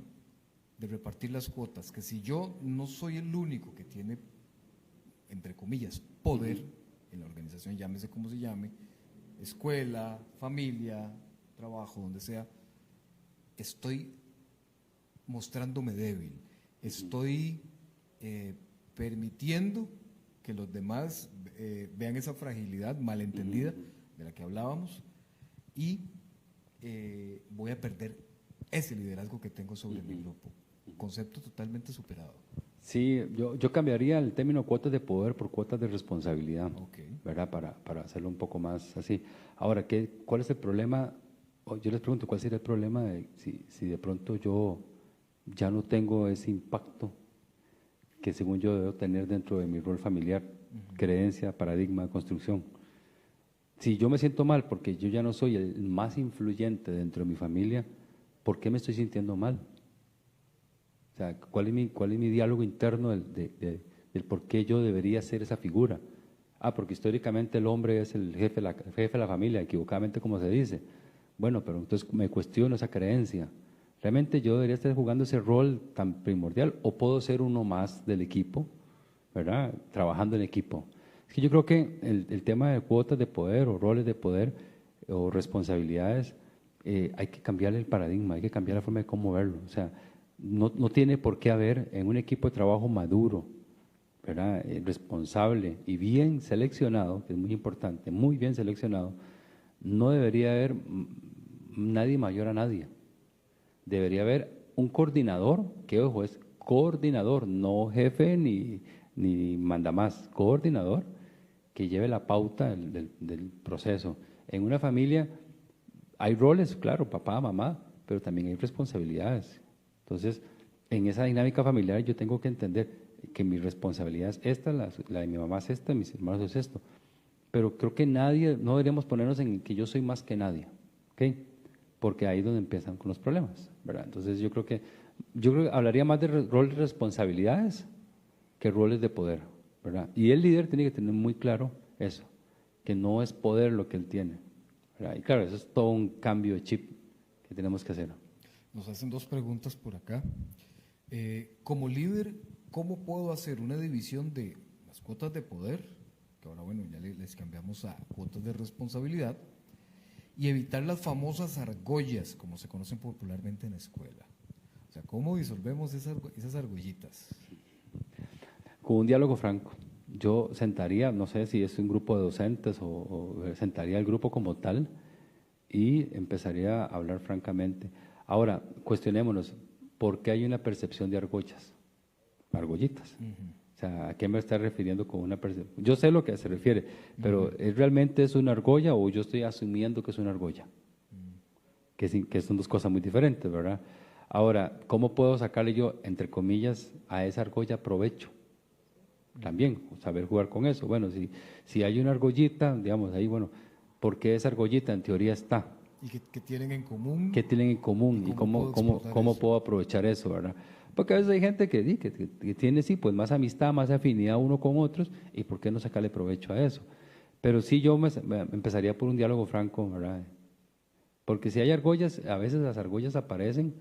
de repartir las cuotas, que si yo no soy el único que tiene, entre comillas, poder en la organización, llámese como se llame, escuela, familia, trabajo, donde sea, estoy mostrándome débil, estoy permitiendo que los demás vean esa fragilidad malentendida de la que hablábamos y voy a perder ese liderazgo que tengo sobre mi grupo. Concepto totalmente superado. Sí, yo cambiaría el término cuotas de poder por cuotas de responsabilidad, Okay. ¿verdad? Para hacerlo un poco más así. Ahora, ¿cuál es el problema? Yo les pregunto, ¿cuál sería el problema de si de pronto yo ya no tengo ese impacto que según yo debo tener dentro de mi rol familiar, creencia, paradigma, construcción? Si yo me siento mal porque yo ya no soy el más influyente dentro de mi familia, ¿por qué me estoy sintiendo mal? O sea, ¿cuál es mi diálogo interno del por qué yo debería ser esa figura? Porque históricamente el hombre es el jefe de la familia, equivocadamente como se dice. Bueno, pero entonces me cuestiono esa creencia. ¿Realmente yo debería estar jugando ese rol tan primordial o puedo ser uno más del equipo, ¿verdad? Trabajando en equipo. Es que yo creo que el tema de cuotas de poder o roles de poder o responsabilidades, hay que cambiar el paradigma, hay que cambiar la forma de cómo verlo. O sea, no tiene por qué haber en un equipo de trabajo maduro, ¿verdad? Responsable y bien seleccionado, que es muy importante, muy bien seleccionado, no debería haber nadie mayor a nadie. Debería haber un coordinador, que ojo, es coordinador, no jefe ni mandamás, coordinador que lleve la pauta del proceso. En una familia hay roles, claro, papá, mamá, pero también hay responsabilidades. Entonces, en esa dinámica familiar yo tengo que entender que mi responsabilidad es esta, la de mi mamá es esta, mis hermanos es esto. Pero creo que no deberíamos ponernos en que yo soy más que nadie, ¿ok? Porque ahí es donde empiezan con los problemas, ¿verdad? Entonces yo creo que hablaría más de roles de responsabilidades que roles de poder, ¿verdad? Y el líder tiene que tener muy claro eso, que no es poder lo que él tiene, ¿verdad? Y claro, eso es todo un cambio de chip que tenemos que hacer. Nos hacen dos preguntas por acá. Como líder, ¿cómo puedo hacer una división de las cuotas de poder, que ahora bueno, ya les cambiamos a cuotas de responsabilidad, y evitar las famosas argollas, como se conocen popularmente en la escuela? O sea, ¿cómo disolvemos esas argollitas? Con un diálogo franco. Yo sentaría, no sé si es un grupo de docentes o sentaría el grupo como tal y empezaría a hablar francamente. Ahora, cuestionémonos, ¿por qué hay una percepción de argollas? Argollitas. O sea, ¿a qué me está refiriendo con una percepción? Yo sé lo que se refiere, pero ¿realmente es una argolla o yo estoy asumiendo que es una argolla? Que son dos cosas muy diferentes, ¿verdad? Ahora, ¿cómo puedo sacarle yo, entre comillas, a esa argolla provecho? También, saber jugar con eso. Bueno, si hay una argollita, digamos, ahí, bueno, ¿por qué esa argollita en teoría está? ¿Y qué tienen en común? ¿Qué tienen en común? ¿Y cómo puedo aprovechar eso, verdad? Porque a veces hay gente que tiene, sí, pues más amistad, más afinidad uno con otros, ¿y por qué no sacarle provecho a eso? Pero sí, yo me empezaría por un diálogo franco, ¿verdad? Porque si hay argollas, a veces las argollas aparecen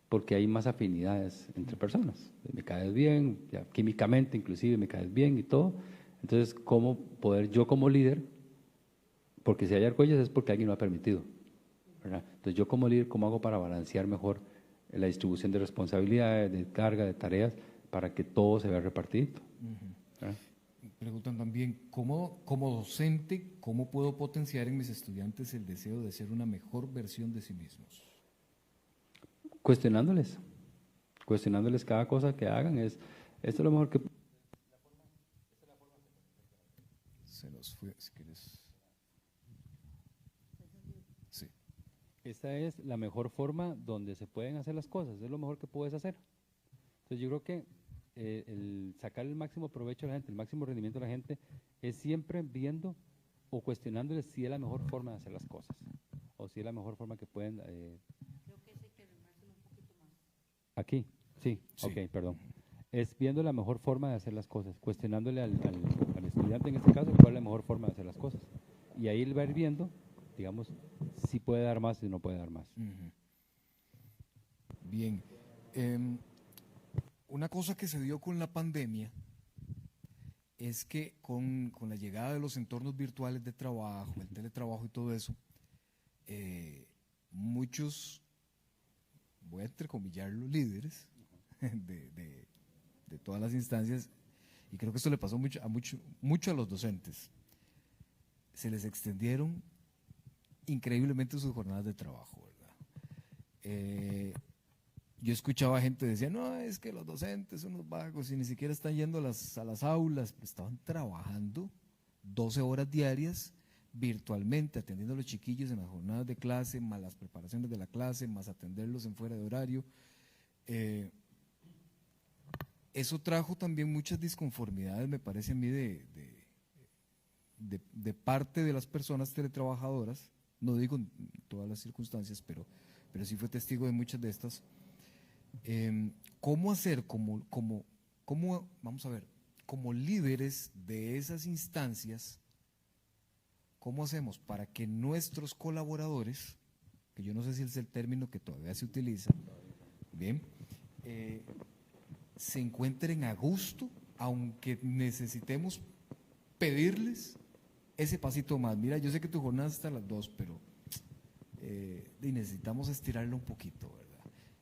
porque hay más afinidades entre personas. Me caes bien, ya, químicamente inclusive me caes bien y todo. Entonces, ¿cómo poder yo como líder? Porque si hay argollas es porque alguien lo ha permitido, ¿verdad? Entonces, yo como líder, ¿cómo hago para balancear mejor la distribución de responsabilidades, de carga, de tareas, para que todo se vea repartido? ¿Verdad? Preguntan también, como docente, ¿cómo puedo potenciar en mis estudiantes el deseo de ser una mejor versión de sí mismos? Cuestionándoles cada cosa que hagan. Esto es lo mejor que... Se nos fue, si quieres. Sí. Esta es la mejor forma donde se pueden hacer las cosas, es lo mejor que puedes hacer. Entonces yo creo que el sacar el máximo provecho a la gente, el máximo rendimiento a la gente, es siempre viendo o cuestionándoles si es la mejor forma de hacer las cosas, o si es la mejor forma que pueden... Creo que ese hay que arreglárselo un poquito más. Aquí, sí, ok, perdón. Es viendo la mejor forma de hacer las cosas, cuestionándole al estudiante en este caso cuál es la mejor forma de hacer las cosas. Y ahí él va a ir viendo, digamos, si puede dar más y no puede dar más. Bien. Una cosa que se dio con la pandemia es que con la llegada de los entornos virtuales de trabajo, el teletrabajo y todo eso, muchos, voy a entrecomillar, los líderes de todas las instancias, y creo que esto le pasó mucho a los docentes, se les extendieron increíblemente sus jornadas de trabajo, ¿verdad? Yo escuchaba gente que decía, no, es que los docentes son unos vagos y ni siquiera están yendo a las aulas. Estaban trabajando 12 horas diarias virtualmente, atendiendo a los chiquillos en las jornadas de clase, más las preparaciones de la clase, más atenderlos en fuera de horario. Eso trajo también muchas disconformidades, me parece a mí, de parte de las personas teletrabajadoras. No digo en todas las circunstancias, pero sí fue testigo de muchas de estas. ¿Cómo hacer vamos a ver, como líderes de esas instancias, cómo hacemos para que nuestros colaboradores, que yo no sé si es el término que todavía se utiliza, bien, se encuentren a gusto, aunque necesitemos pedirles ese pasito más? Mira, yo sé que tu jornada es hasta las 2, pero necesitamos estirarlo un poquito, ¿verdad?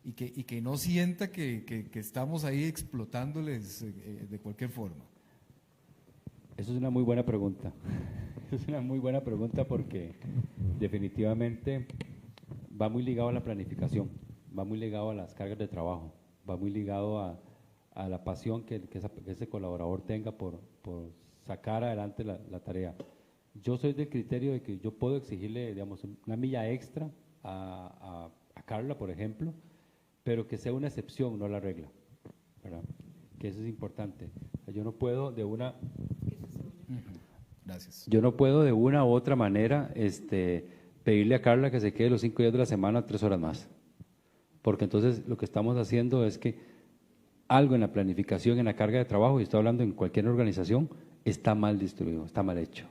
Y que no sienta que estamos ahí explotándoles de cualquier forma. Eso es una muy buena pregunta. Es una muy buena pregunta porque definitivamente va muy ligado a la planificación, va muy ligado a las cargas de trabajo, va muy ligado a la pasión que ese colaborador tenga por sacar adelante la tarea. Yo soy del criterio de que yo puedo exigirle, digamos, una milla extra a Carla, por ejemplo, pero que sea una excepción, no la regla, ¿verdad? Que eso es importante. Yo no puedo de una... Gracias. Yo no puedo de una u otra manera pedirle a Carla que se quede los 5 días de la semana 3 horas más, porque entonces lo que estamos haciendo es que algo en la planificación, en la carga de trabajo, y estoy hablando en cualquier organización, está mal distribuido, está mal hecho.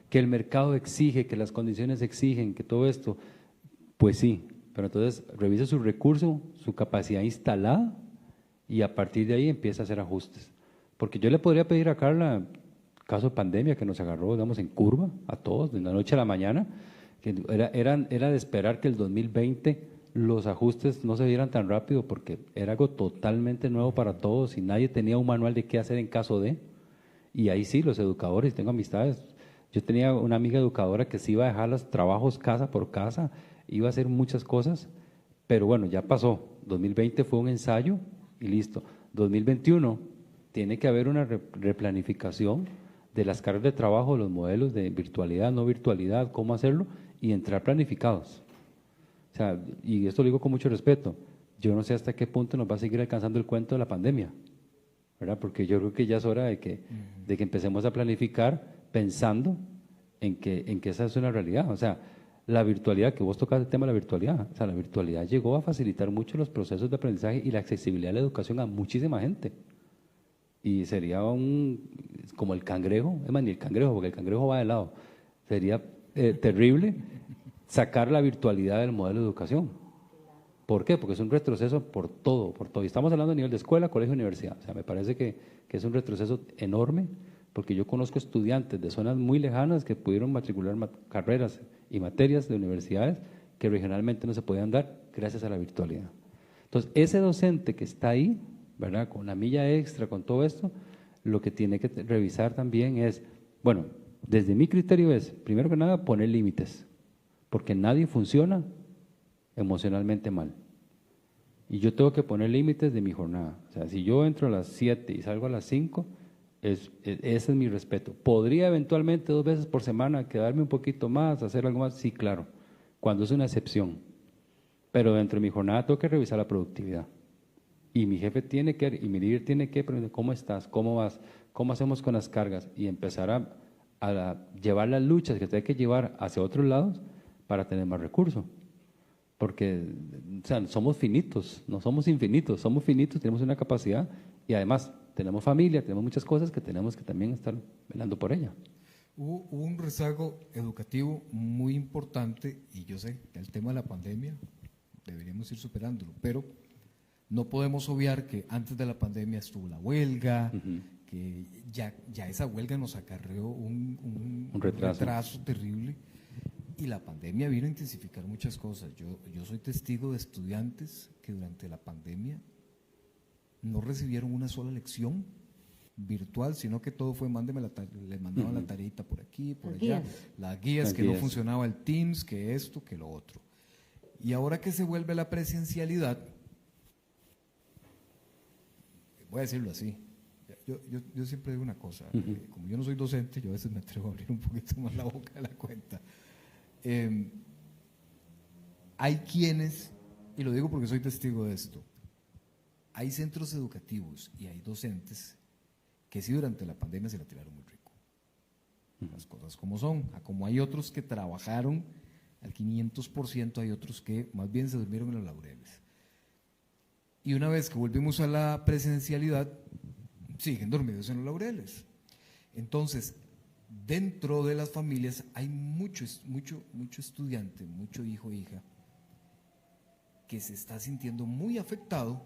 Que el mercado exige, que las condiciones exigen, que todo esto, pues sí, pero entonces revise su recurso, su capacidad instalada y a partir de ahí empieza a hacer ajustes. Porque yo le podría pedir a Carla, caso de pandemia que nos agarró, digamos, en curva a todos, de la noche a la mañana, que era de esperar que el 2020 los ajustes no se dieran tan rápido porque era algo totalmente nuevo para todos y nadie tenía un manual de qué hacer en caso de. Y ahí sí, los educadores, tengo amistades. Yo tenía una amiga educadora que se iba a dejar los trabajos casa por casa, iba a hacer muchas cosas, pero bueno, ya pasó. 2020 fue un ensayo y listo. 2021 tiene que haber una replanificación de las cargas de trabajo, los modelos de virtualidad, no virtualidad, cómo hacerlo y entrar planificados. O sea, y esto lo digo con mucho respeto, yo no sé hasta qué punto nos va a seguir alcanzando el cuento de la pandemia, ¿verdad? Porque yo creo que ya es hora de que empecemos a planificar pensando en que esa es una realidad. O sea, la virtualidad, que vos tocas el tema de la virtualidad, o sea, la virtualidad llegó a facilitar mucho los procesos de aprendizaje y la accesibilidad de la educación a muchísima gente. Y sería como el cangrejo, es más, ni el cangrejo, porque el cangrejo va de lado. Sería terrible sacar la virtualidad del modelo de educación. ¿Por qué? Porque es un retroceso por todo. Y estamos hablando a nivel de escuela, colegio, universidad. O sea, me parece que es un retroceso enorme, porque yo conozco estudiantes de zonas muy lejanas que pudieron matricular carreras y materias de universidades que regionalmente no se podían dar gracias a la virtualidad. Entonces, ese docente que está ahí, ¿verdad?, con la milla extra, con todo esto, lo que tiene que revisar también es, bueno, desde mi criterio es, primero que nada, poner límites, porque nadie funciona emocionalmente mal. Y yo tengo que poner límites de mi jornada. O sea, si yo entro a las 7 y salgo a las 5, ese es mi respeto. ¿Podría eventualmente 2 veces por semana quedarme un poquito más, hacer algo más? Sí, claro, cuando es una excepción. Pero dentro de mi jornada tengo que revisar la productividad. Y mi jefe tiene que, y mi líder tiene que preguntar, ¿cómo estás? ¿Cómo vas? ¿Cómo hacemos con las cargas? Y empezar a llevar las luchas que tengo que llevar hacia otros lados para tener más recursos. Porque, o sea, somos finitos, no somos infinitos, somos finitos, tenemos una capacidad y además tenemos familia, tenemos muchas cosas que tenemos que también estar velando por ella. Hubo un rezago educativo muy importante y yo sé que el tema de la pandemia deberíamos ir superándolo, pero no podemos obviar que antes de la pandemia estuvo la huelga, que ya esa huelga nos acarreó un retraso terrible y la pandemia vino a intensificar muchas cosas. Yo soy testigo de estudiantes que durante la pandemia no recibieron una sola lección virtual, sino que todo fue le mandaban la tareita por aquí, por allá, las guías que no funcionaba el Teams, que esto, que lo otro. Y ahora que se vuelve la presencialidad, voy a decirlo así, yo siempre digo una cosa, como yo no soy docente, yo a veces me atrevo a abrir un poquito más la boca de la cuenta. Hay quienes, y lo digo porque soy testigo de esto, hay centros educativos y hay docentes que sí durante la pandemia se la tiraron muy rico. Las cosas como son, como hay otros que trabajaron al 500%, hay otros que más bien se durmieron en los laureles. Y una vez que volvimos a la presencialidad, siguen dormidos en los laureles. Entonces, dentro de las familias hay mucho estudiante, mucho hijo e hija que se está sintiendo muy afectado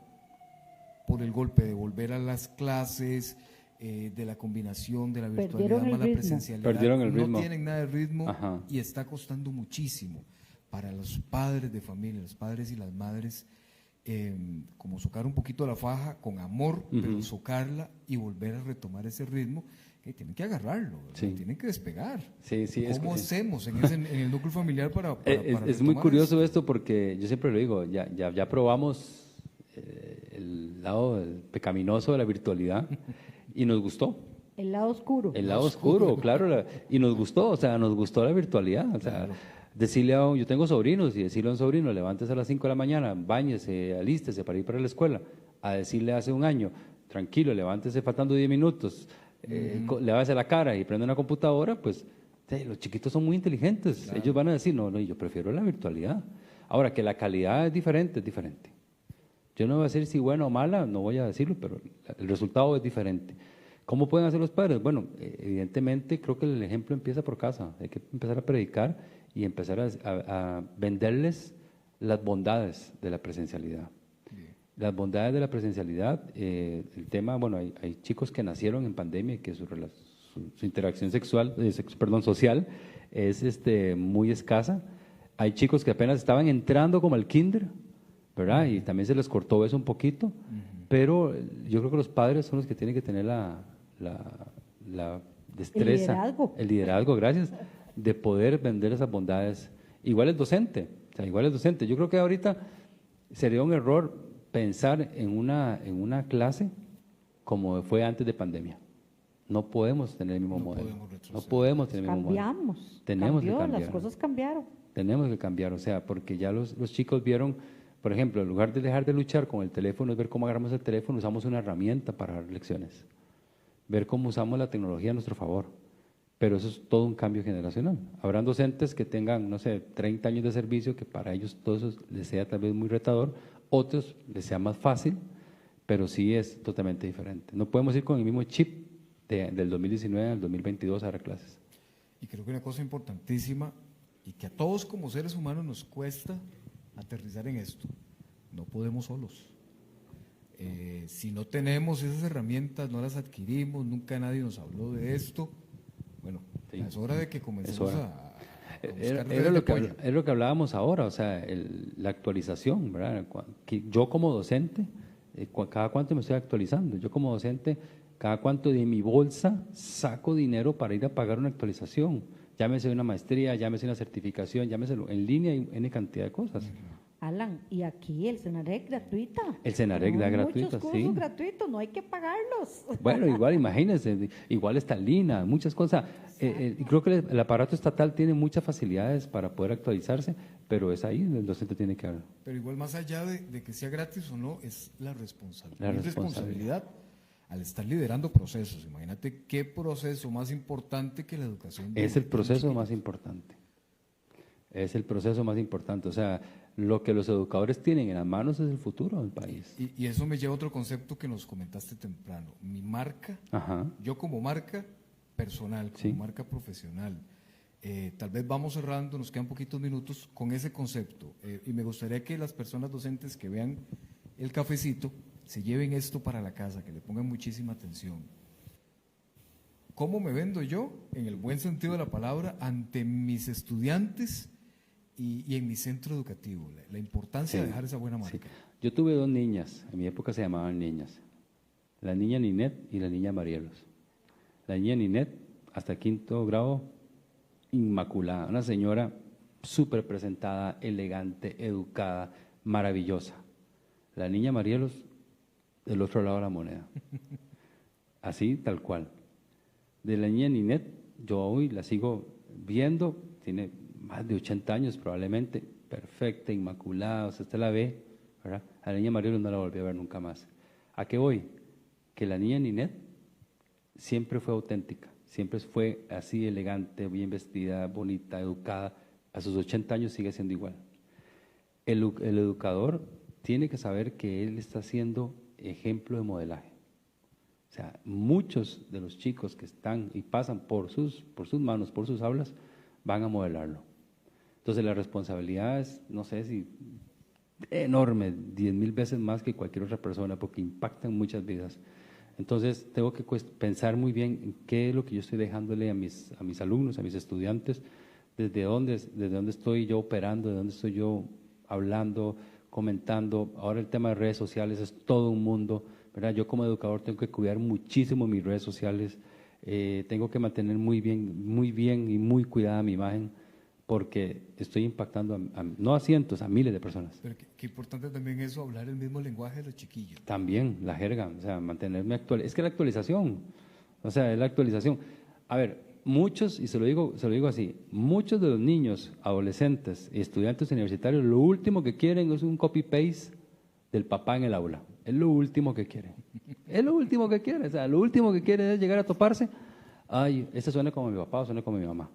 por el golpe de volver a las clases, de la combinación de la virtualidad más la presencialidad. Perdieron el ritmo. No tienen nada de ritmo. Y está costando muchísimo para los padres de familia, los padres y las madres, como socar un poquito la faja con amor, pero socarla y volver a retomar ese ritmo. Tienen que agarrarlo, tienen que despegar. ¿Cómo hacemos en el núcleo familiar para es muy curioso esto porque yo siempre lo digo, ya probamos el lado pecaminoso de la virtualidad y nos gustó. El lado oscuro. El lado oscuro, claro, y nos gustó, o sea, nos gustó la virtualidad, o sea, decirle yo tengo sobrinos y decirle a un sobrino, levántese a las 5 de la mañana, báñese, alístese para ir para la escuela, a decirle hace un año, tranquilo, levántese faltando 10 minutos, lávese la cara y prende una computadora, pues los chiquitos son muy inteligentes, ellos van a decir, no, yo prefiero la virtualidad. Ahora, que la calidad es diferente. Yo no voy a decir si buena o mala, no voy a decirlo, pero el resultado es diferente. ¿Cómo pueden hacer los padres? Bueno, evidentemente creo que el ejemplo empieza por casa. Hay que empezar a predicar y empezar a venderles las bondades de la presencialidad. Las bondades de la presencialidad, el tema, bueno, hay chicos que nacieron en pandemia y que su interacción sexual, social es muy escasa. Hay chicos que apenas estaban entrando como al kinder, ¿verdad? Y también se les cortó eso un poquito, pero yo creo que los padres son los que tienen que tener la destreza, el liderazgo, gracias, de poder vender esas bondades. Igual el docente, Yo creo que ahorita sería un error pensar en una clase como fue antes de pandemia. No podemos tener el mismo modelo. No podemos tener el mismo modelo. Tenemos que cambiar. Las cosas cambiaron. Tenemos que cambiar, o sea, porque ya los chicos vieron, por ejemplo, en lugar de dejar de luchar con el teléfono, es ver cómo agarramos el teléfono, usamos una herramienta para dar lecciones. Ver cómo usamos la tecnología a nuestro favor. Pero eso es todo un cambio generacional. Habrán docentes que tengan, no sé, 30 años de servicio, que para ellos todo eso les sea tal vez muy retador, otros les sea más fácil, pero sí es totalmente diferente. No podemos ir con el mismo chip del 2019 al 2022 a dar clases. Y creo que una cosa importantísima, y que a todos como seres humanos nos cuesta aterrizar en esto, no podemos solos. Si no tenemos esas herramientas, no las adquirimos, nunca nadie nos habló de esto, bueno, sí, es hora de que comencemos a es lo que hablábamos ahora, o sea, la actualización, ¿verdad? Yo como docente, ¿cada cuánto me estoy actualizando? Yo como docente, ¿cada cuánto de mi bolsa saco dinero para ir a pagar una actualización? Llámese una maestría, llámese una certificación, llámese en línea y N cantidad de cosas. Alan, y aquí el Senarec gratuita. El Senarec da gratuita, muchos cursos gratuitos, no hay que pagarlos. Bueno, igual, imagínense, igual está Lina, muchas cosas. Creo que el aparato estatal tiene muchas facilidades para poder actualizarse, pero es ahí donde el docente tiene que hablar. Pero igual, más allá de que sea gratis o no, es la responsabilidad. La responsabilidad al estar liderando procesos. Imagínate qué proceso más importante que la educación. Es el proceso más importante. Es el proceso más importante. O sea, lo que los educadores tienen en las manos es el futuro del país. Y eso me lleva a otro concepto que nos comentaste temprano. Mi marca, yo como marca personal, como marca profesional. Tal vez vamos cerrando, nos quedan poquitos minutos con ese concepto. Y me gustaría que las personas docentes que vean el cafecito se lleven esto para la casa, que le pongan muchísima atención. ¿Cómo me vendo yo, en el buen sentido de la palabra, ante mis estudiantes y en mi centro educativo? La importancia de dejar esa buena marca. Sí. Yo tuve 2 niñas, en mi época se llamaban niñas, la niña Ninette y la niña Marielos. La niña Ninette, hasta 5º grado, inmaculada, una señora súper presentada, elegante, educada, maravillosa. La niña Marielos, del otro lado de la moneda, así, tal cual. De la niña Ninette, yo hoy la sigo viendo, tiene más de 80 años probablemente, perfecta, inmaculada, o sea, usted la ve, ¿verdad? A la niña Marielos no la volví a ver nunca más. ¿A qué voy? Que la niña Ninette siempre fue auténtica, siempre fue así elegante, bien vestida, bonita, educada, a sus 80 años sigue siendo igual. El educador tiene que saber que él está siendo ejemplo de modelaje. O sea, muchos de los chicos que están y pasan por sus manos, por sus aulas, van a modelarlo. Entonces la responsabilidad es, no sé si enorme, 10,000 veces más que cualquier otra persona, porque impactan muchas vidas. Entonces tengo que pensar muy bien en qué es lo que yo estoy dejándole a mis alumnos, a mis estudiantes, desde dónde estoy yo operando, de dónde estoy yo hablando, comentando. Ahora el tema de redes sociales es todo un mundo, ¿verdad? Yo como educador tengo que cuidar muchísimo mis redes sociales, tengo que mantener muy bien y muy cuidada mi imagen, porque estoy impactando no a cientos, a miles de personas. Pero qué importante también eso, hablar el mismo lenguaje de los chiquillos. También, la jerga, o sea, mantenerme actual. Es que la actualización, o sea, es la actualización. A ver, muchos, y se lo digo así, muchos de los niños, adolescentes y estudiantes universitarios, lo último que quieren es un copy-paste del papá en el aula. Es lo último que quieren. Es lo último que quieren. O sea, lo último que quieren es llegar a toparse. Ay, este suena como mi papá o suena como mi mamá.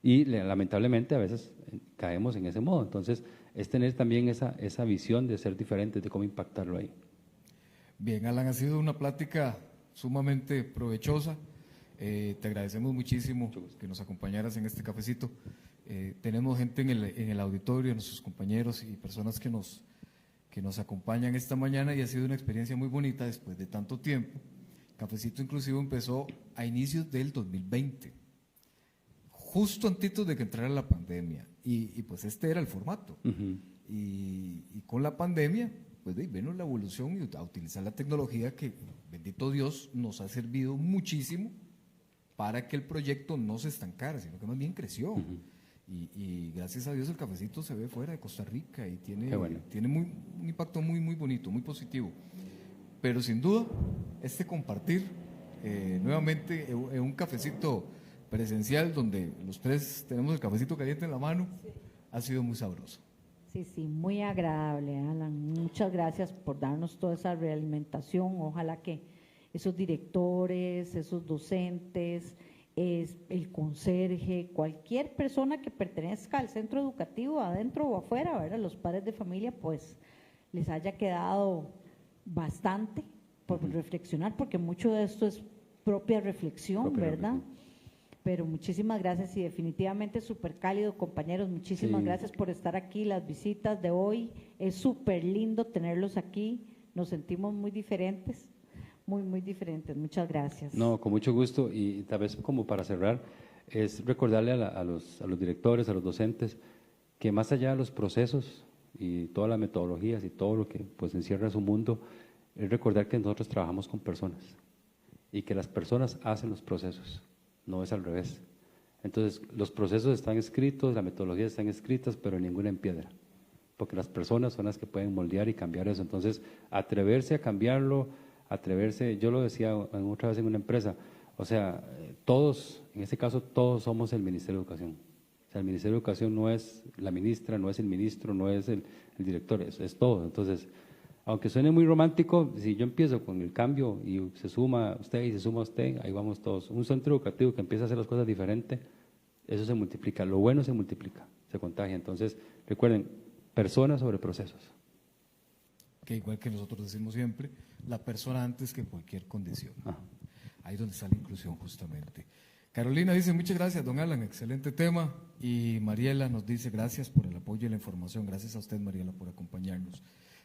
Y lamentablemente a veces caemos en ese modo. Entonces, es tener también esa visión de ser diferentes, de cómo impactarlo ahí. Bien, Alan, ha sido una plática sumamente provechosa. Te agradecemos muchísimo que nos acompañaras en este cafecito. Tenemos gente en el auditorio, nuestros compañeros y personas que nos acompañan esta mañana, y ha sido una experiencia muy bonita después de tanto tiempo. Cafecito Inclusivo empezó a inicios del 2020, justo antes de que entrara la pandemia, y pues este era el formato. Y con la pandemia, pues vino la evolución y a utilizar la tecnología que, bendito Dios, nos ha servido muchísimo para que el proyecto no se estancara, sino que más bien creció. Y gracias a Dios el cafecito se ve fuera de Costa Rica y tiene un impacto muy, muy bonito, muy positivo. Pero sin duda, este compartir nuevamente en un cafecito presencial donde los tres tenemos el cafecito caliente en la mano, ha sido muy sabroso. Sí, sí, muy agradable, Alan. Muchas gracias por darnos toda esa realimentación. Ojalá que esos directores, esos docentes, el conserje, cualquier persona que pertenezca al centro educativo, adentro o afuera, ¿verdad? Los padres de familia, pues les haya quedado bastante por reflexionar, porque mucho de esto es propia reflexión, ¿verdad? Pero muchísimas gracias y definitivamente súper cálido, compañeros. Muchísimas gracias por estar aquí. Las visitas de hoy, es súper lindo tenerlos aquí. Nos sentimos muy diferentes, muy, muy diferentes. Muchas gracias. No, con mucho gusto. Y tal vez como para cerrar, es recordarle a los directores, a los docentes, que más allá de los procesos y todas las metodologías y todo lo que pues encierra su mundo, es recordar que nosotros trabajamos con personas y que las personas hacen los procesos. No es al revés. Entonces, los procesos están escritos, las metodologías están escritas, pero ninguna en piedra, porque las personas son las que pueden moldear y cambiar eso. Entonces, atreverse a cambiarlo, yo lo decía otra vez en una empresa, o sea, todos, en este caso, todos somos el Ministerio de Educación. O sea, el Ministerio de Educación no es la ministra, no es el ministro, no es el director, es todo. Entonces, aunque suene muy romántico, si yo empiezo con el cambio y se suma usted y se suma usted, ahí vamos todos. Un centro educativo que empieza a hacer las cosas diferentes, eso se multiplica, lo bueno se multiplica, se contagia. Entonces, recuerden, personas sobre procesos. Que igual que nosotros decimos siempre, la persona antes que cualquier condición. Ahí es donde está la inclusión justamente. Carolina dice, muchas gracias, don Alan, excelente tema. Y Mariela nos dice, gracias por el apoyo y la información. Gracias a usted, Mariela, por acompañarnos.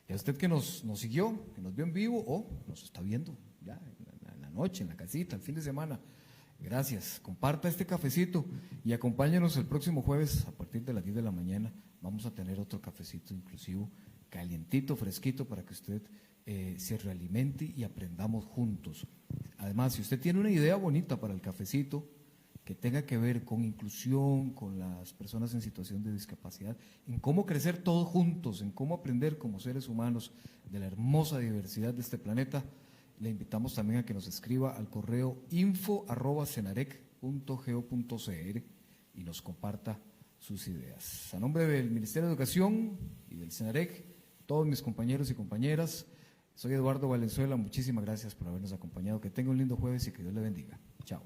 Y a usted que nos siguió, que nos vio en vivo o nos está viendo ya en la noche, en la casita, el fin de semana. Gracias. Comparta este cafecito y acompáñenos el próximo jueves a partir de las 10 de la mañana. Vamos a tener otro cafecito inclusivo, calientito, fresquito, para que usted se realimente y aprendamos juntos. Además, si usted tiene una idea bonita para el cafecito, que tenga que ver con inclusión, con las personas en situación de discapacidad, en cómo crecer todos juntos, en cómo aprender como seres humanos de la hermosa diversidad de este planeta, le invitamos también a que nos escriba al correo info@cenarec.go.cr y nos comparta sus ideas. A nombre del Ministerio de Educación y del Cenarec, todos mis compañeros y compañeras, soy Eduardo Valenzuela, muchísimas gracias por habernos acompañado, que tenga un lindo jueves y que Dios le bendiga. Chao.